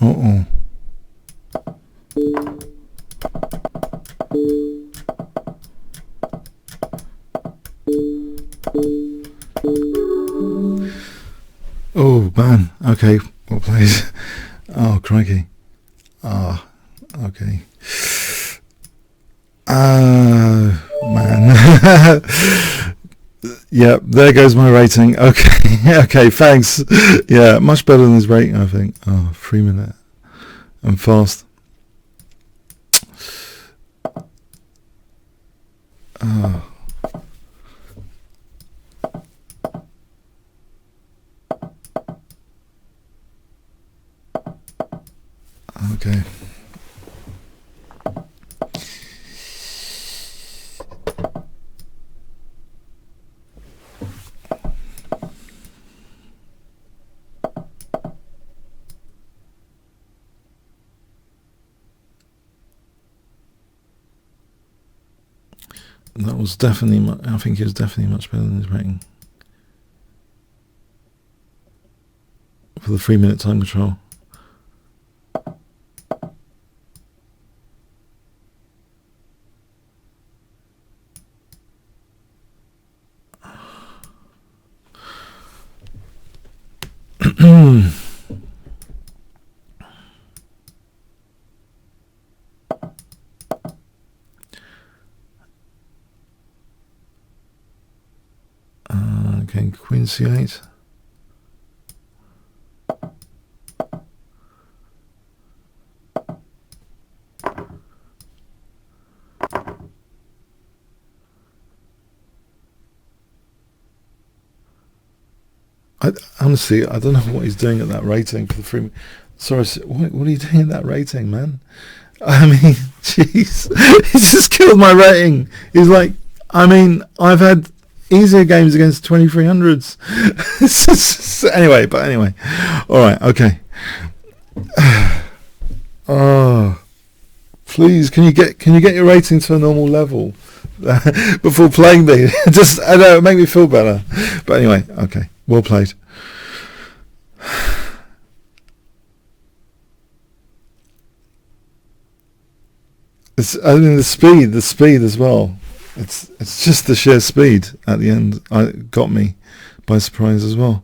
Uh-oh. Oh man, okay, well played. Oh crikey. Ah, okay. Man. Yeah, there goes my rating. Okay, okay, thanks. Yeah, much better than his rating, I think. Oh, 3 minute. I'm fast. Oh. Okay. That was definitely, I think it was definitely much better than his rating. For the 3 minute time control. Okay, Queen C8. Honestly, I don't know what he's doing at that rating for the free. Sorry, what are you doing at that rating, man? I mean, Jeez, he's just killed my rating. He's like, I mean, I've had easier games against 2300s. Anyway, all right, okay. Oh, please, can you get your rating to a normal level before playing me? Just, I know, make me feel better. But anyway, okay, well played. I mean, the speed as well. It's just the sheer speed at the end. Got me by surprise as well.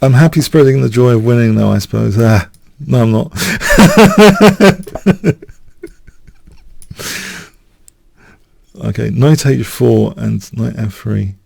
I'm happy spreading the joy of winning, though, I suppose. No, I'm not. Okay, knight h4 and knight f3.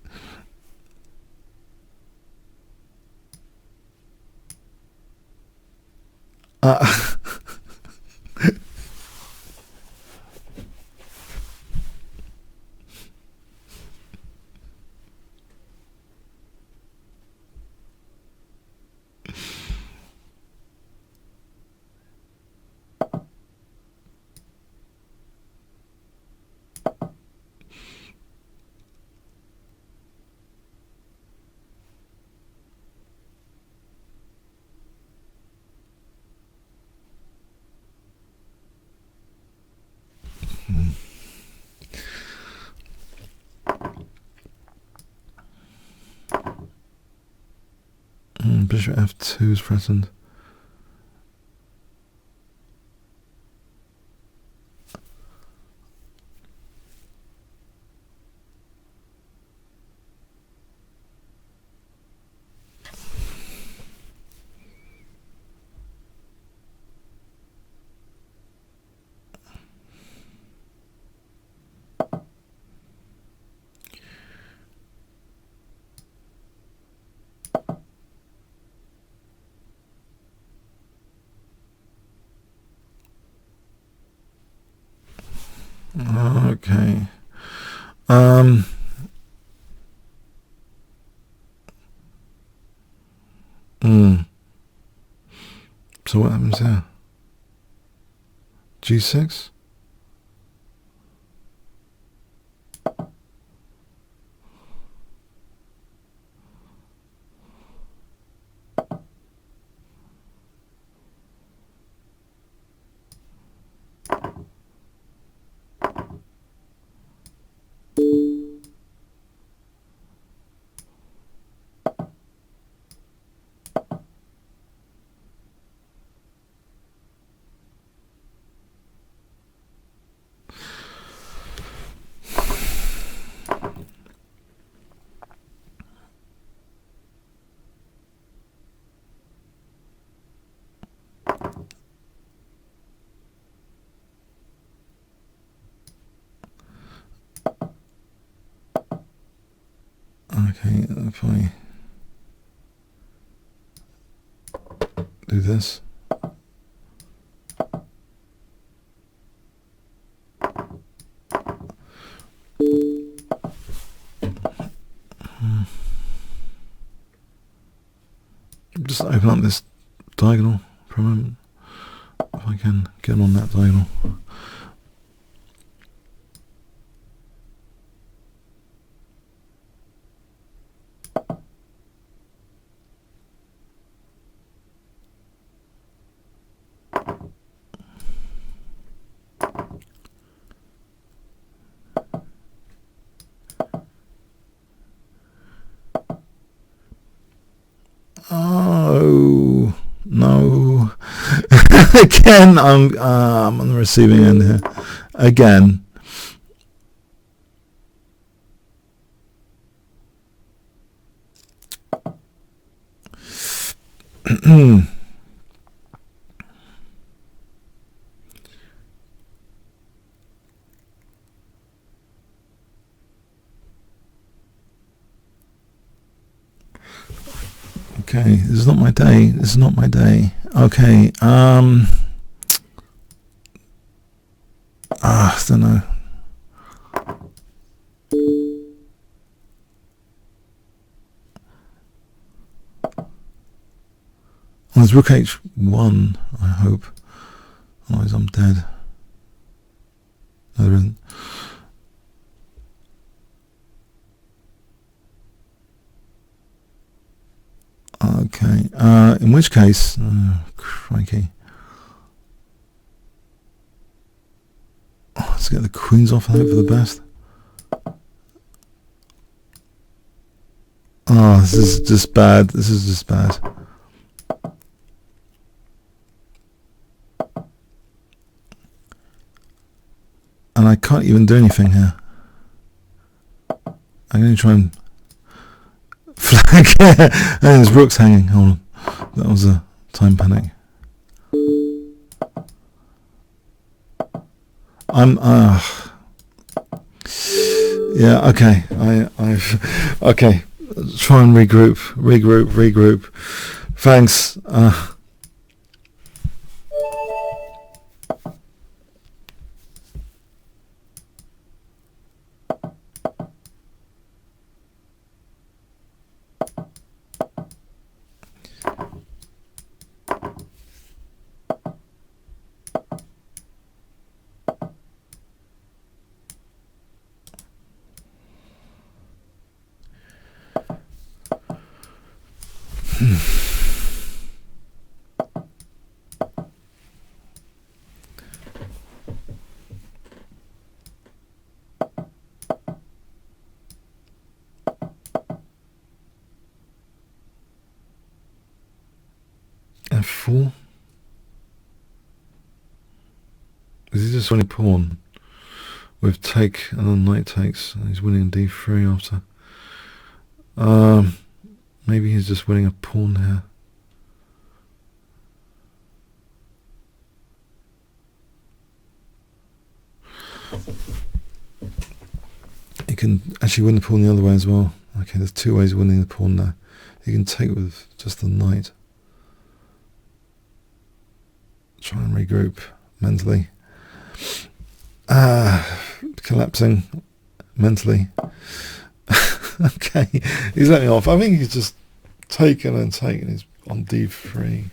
Bishop f2 is present. Okay. So what happens there? G6? Okay, if I do this. Just open up this diagonal for a moment, if I can get on that diagonal. Oh no! Again, I'm on the receiving end here. Again. Okay, this is not my day. This is not my day. Okay, I don't know. There's rook h1, I hope. Otherwise I'm dead. No, there isn't. Okay, in which case, crikey. Let's get the queens off and hope for the best. Oh, this is just bad. This is just bad. And I can't even do anything here. I'm going to try and flag. And there's rooks hanging. Hold on. That was a time panic. Yeah, okay. I've okay. Try and regroup. Thanks. F4. Is he just winning pawn with take and then knight takes? And he's winning d3 after. Maybe he's just winning a pawn here. He can actually win the pawn the other way as well. Okay, there's two ways of winning the pawn there. He can take with just the knight. Try and regroup mentally. Collapsing mentally. Okay, he's letting me off. I think he's just taken and taken. He's on d3.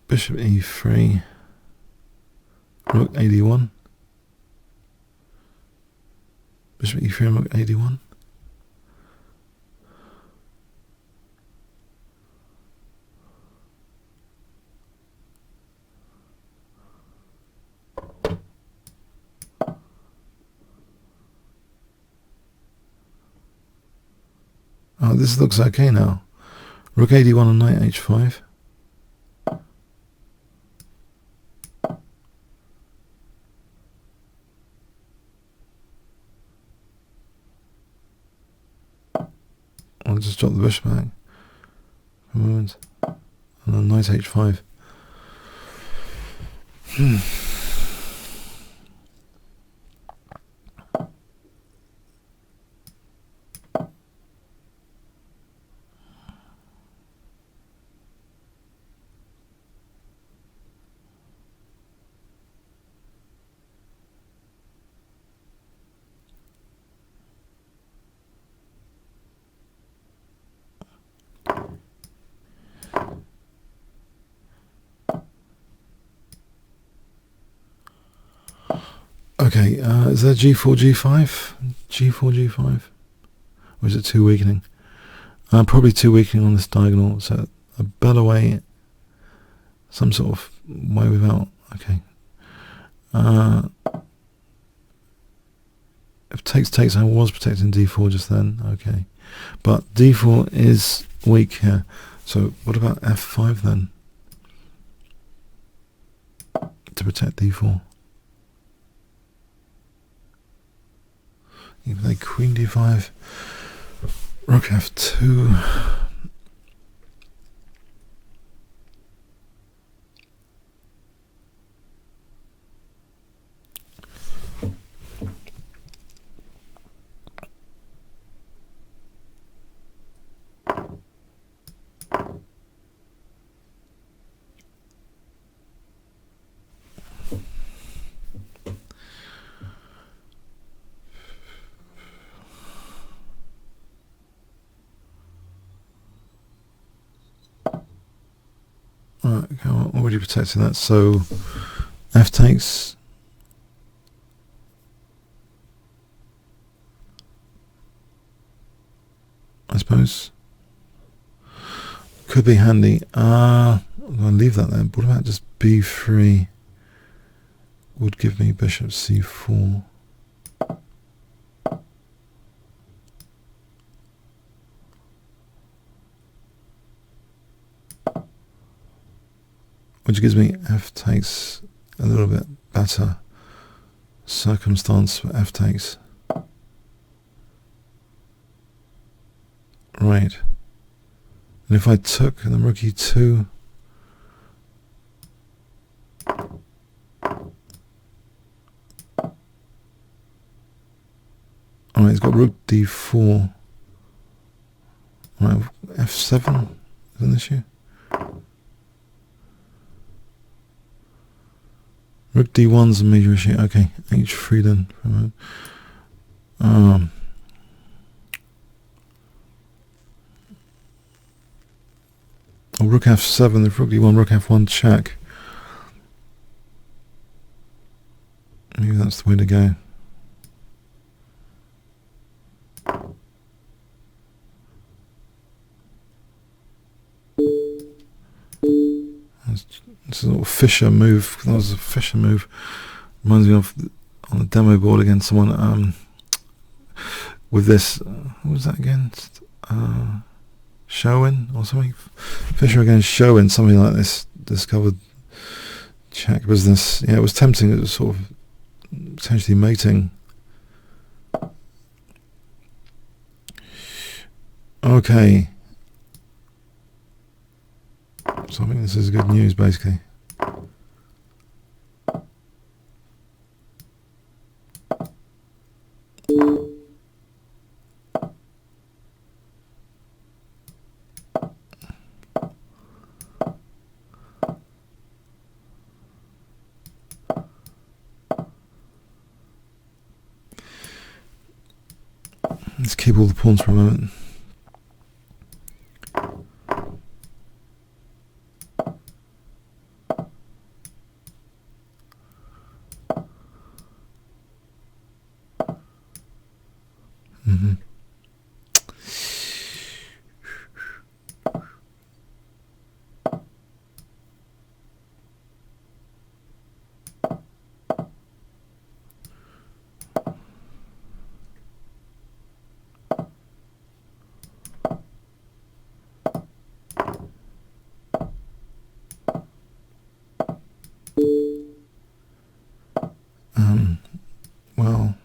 Bishop e3, rook ad1, bishop e3, rook ad1. Oh, this looks okay now. Rook ad1 and knight h5. I'll just drop the bishop back for a moment. And then knight h5. Okay, is there g4, g5? g4, g5? Or is it too weakening? Probably too weakening on this diagonal, so a better way, some sort of way without, okay. If takes, I was protecting d4 just then, okay. But d4 is weak here, so what about f5 then? To protect d4. You can play queen d5, rook f2. Okay, I'm already protecting that, so f takes. I suppose. Could be handy. I'll leave that there. What about just b3? Would give me bishop c4. Which gives me f takes, a little bit better circumstance for f takes. Right. And if I took and then rook e2, alright, it's got rook d4. Right, f7 is an issue. Rook d1's a major issue. Okay, h3 then for a moment. Or rook f7, if rook d1, rook f1 check. Maybe that's the way to go. It's a little Fischer move. That was a Fischer move. Reminds me of on the demo board again. Someone with this. What was that again? Showin or something. Fischer against Showin, something like this. Discovered check business. Yeah, it was tempting. It was sort of potentially mating. Okay. So I think this is good news, basically. Let's keep all the pawns for a moment. Well,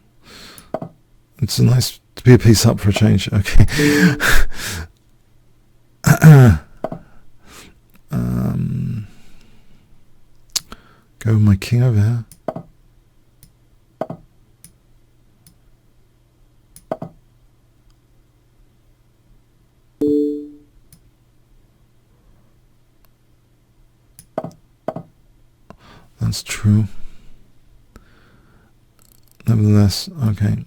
it's nice to be a piece up for a change. Okay. Go with my king over here. That's true. Nevertheless, okay.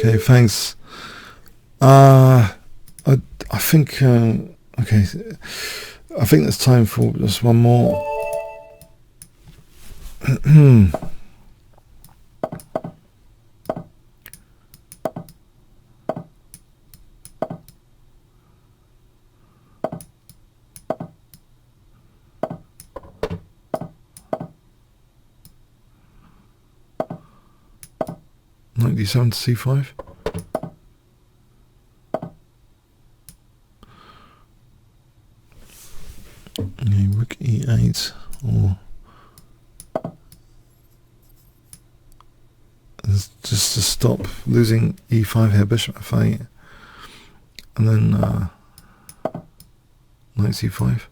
Okay, thanks. I think okay. I think there's time for just one more. Knight d7 to c5. Okay, rook e8, or just to stop losing e5 here, bishop f8, and then knight c5.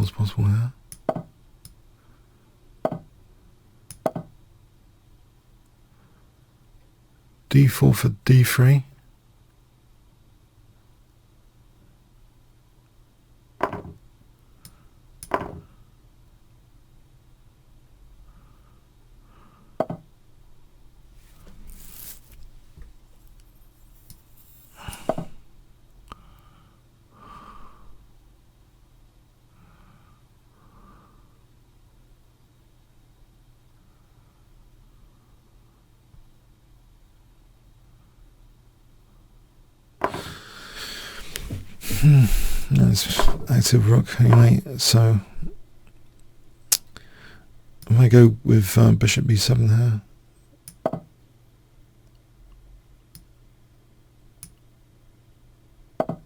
d4 is possible here. d4 for d3. That's active rook anyway, so I might go with bishop b7 here. And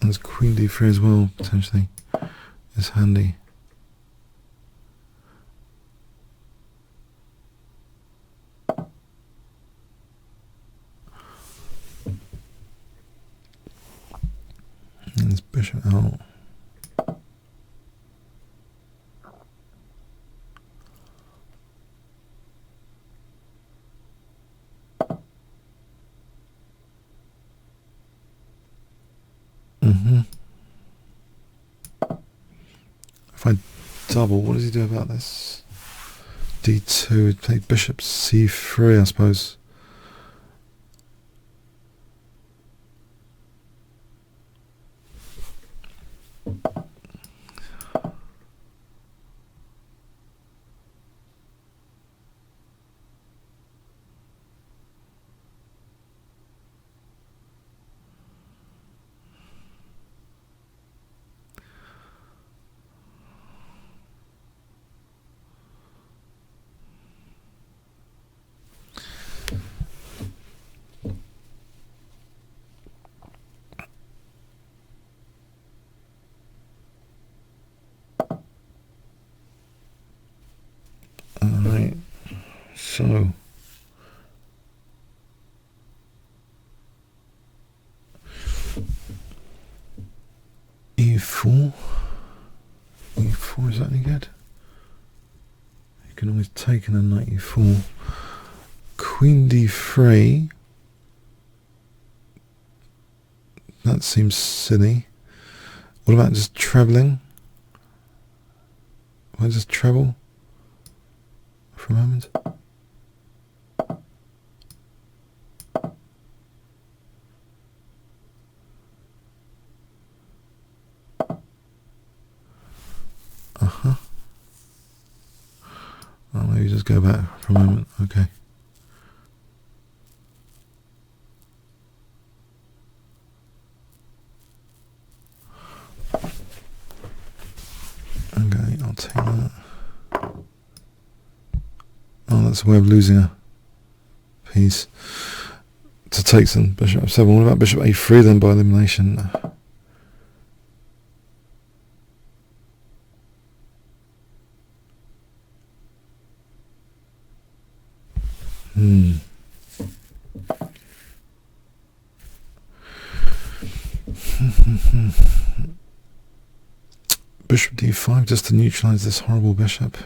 there's queen d3 as well, potentially. It's handy. And there's bishop out. If I double, what does he do about this? d2, play bishop c3, I suppose. Alright, so e4, is that any good? You can always take in a knight e4, queen d3, that seems silly. What about just trebling? If I just treble for a moment. Oh, maybe just go back for a moment. Okay. Okay, I'll take that. Oh, that's a way of losing a piece. To take some bishop f7. What about bishop a3 then by elimination? Bishop d5 just to neutralize this horrible bishop.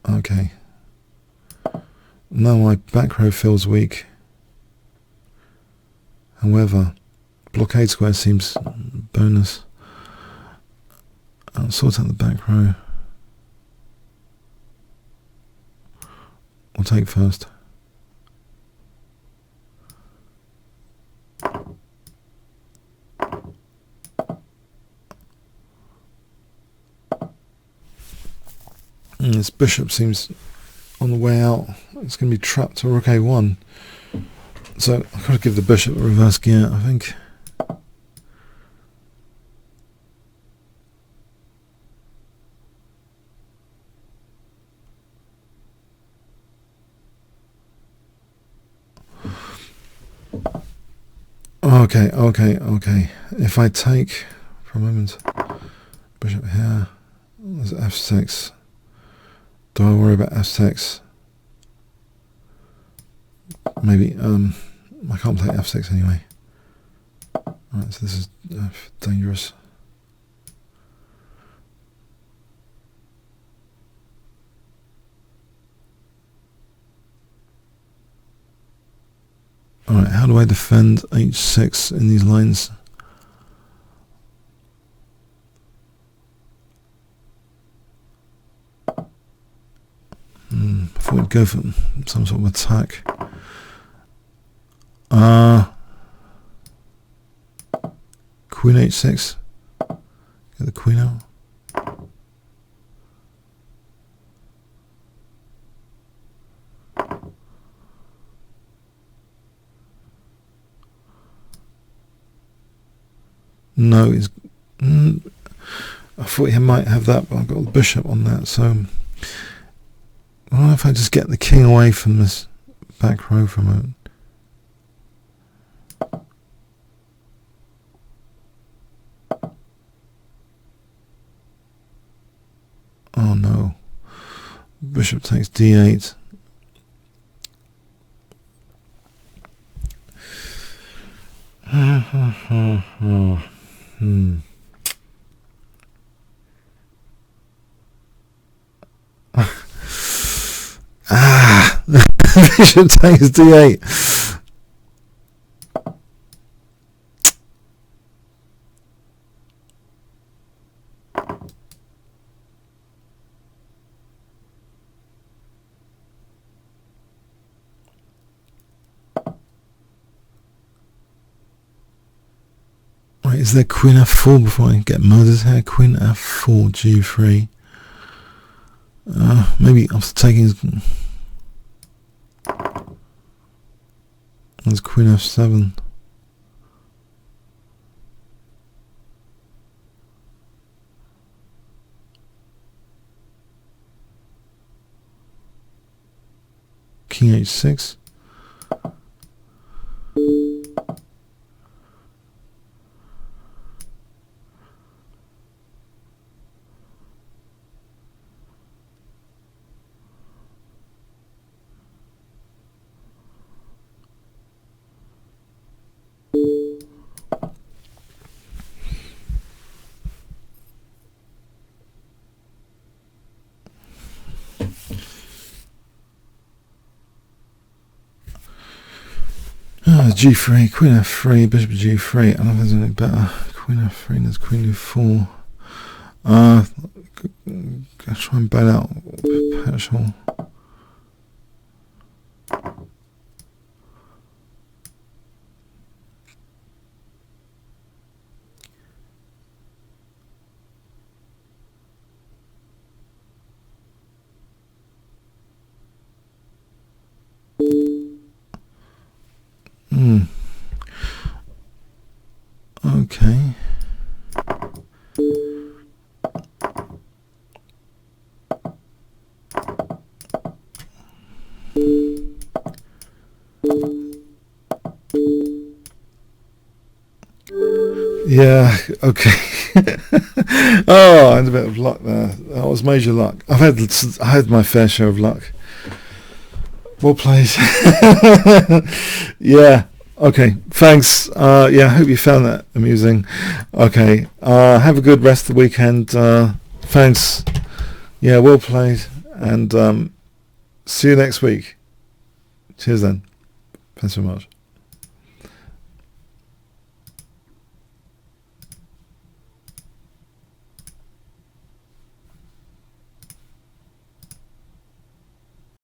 Okay. Now my back row feels weak. However, blockade square seems bonus. I'll sort out the back row. I'll take first. This bishop seems on the way out. It's going to be trapped to rook a1. So I've got to give the bishop a reverse gear, I think. Okay. If I take, for a moment, bishop here, there's f6. Do I worry about f6? maybe. I can't play f6 anyway. Alright, so this is dangerous. Alright, how do I defend h6 in these lines? I thought we'd go for some sort of attack. Queen h6. Get the queen out. No, he's. I thought he might have that, but I've got the bishop on that, so. I don't know if I just get the king away from this back row for a moment. Oh no. Bishop takes d8. Bishop takes d8. Right, is there queen f4 before I get murdered here? Queen f4, g3. Maybe after taking. There's queen f7. King h6. G3, queen f3, bishop g3. I don't know if there's anything better. Queen f3, there's queen d4. I'll try and bail out perpetual. Okay. Yeah, okay. Oh, I had a bit of luck there. That was major luck. I had my fair share of luck. Well played. Yeah. Okay. Thanks. Yeah, I hope you found that amusing. Okay. Have a good rest of the weekend. Thanks. Yeah, well played. And see you next week. Cheers then. Thanks so much.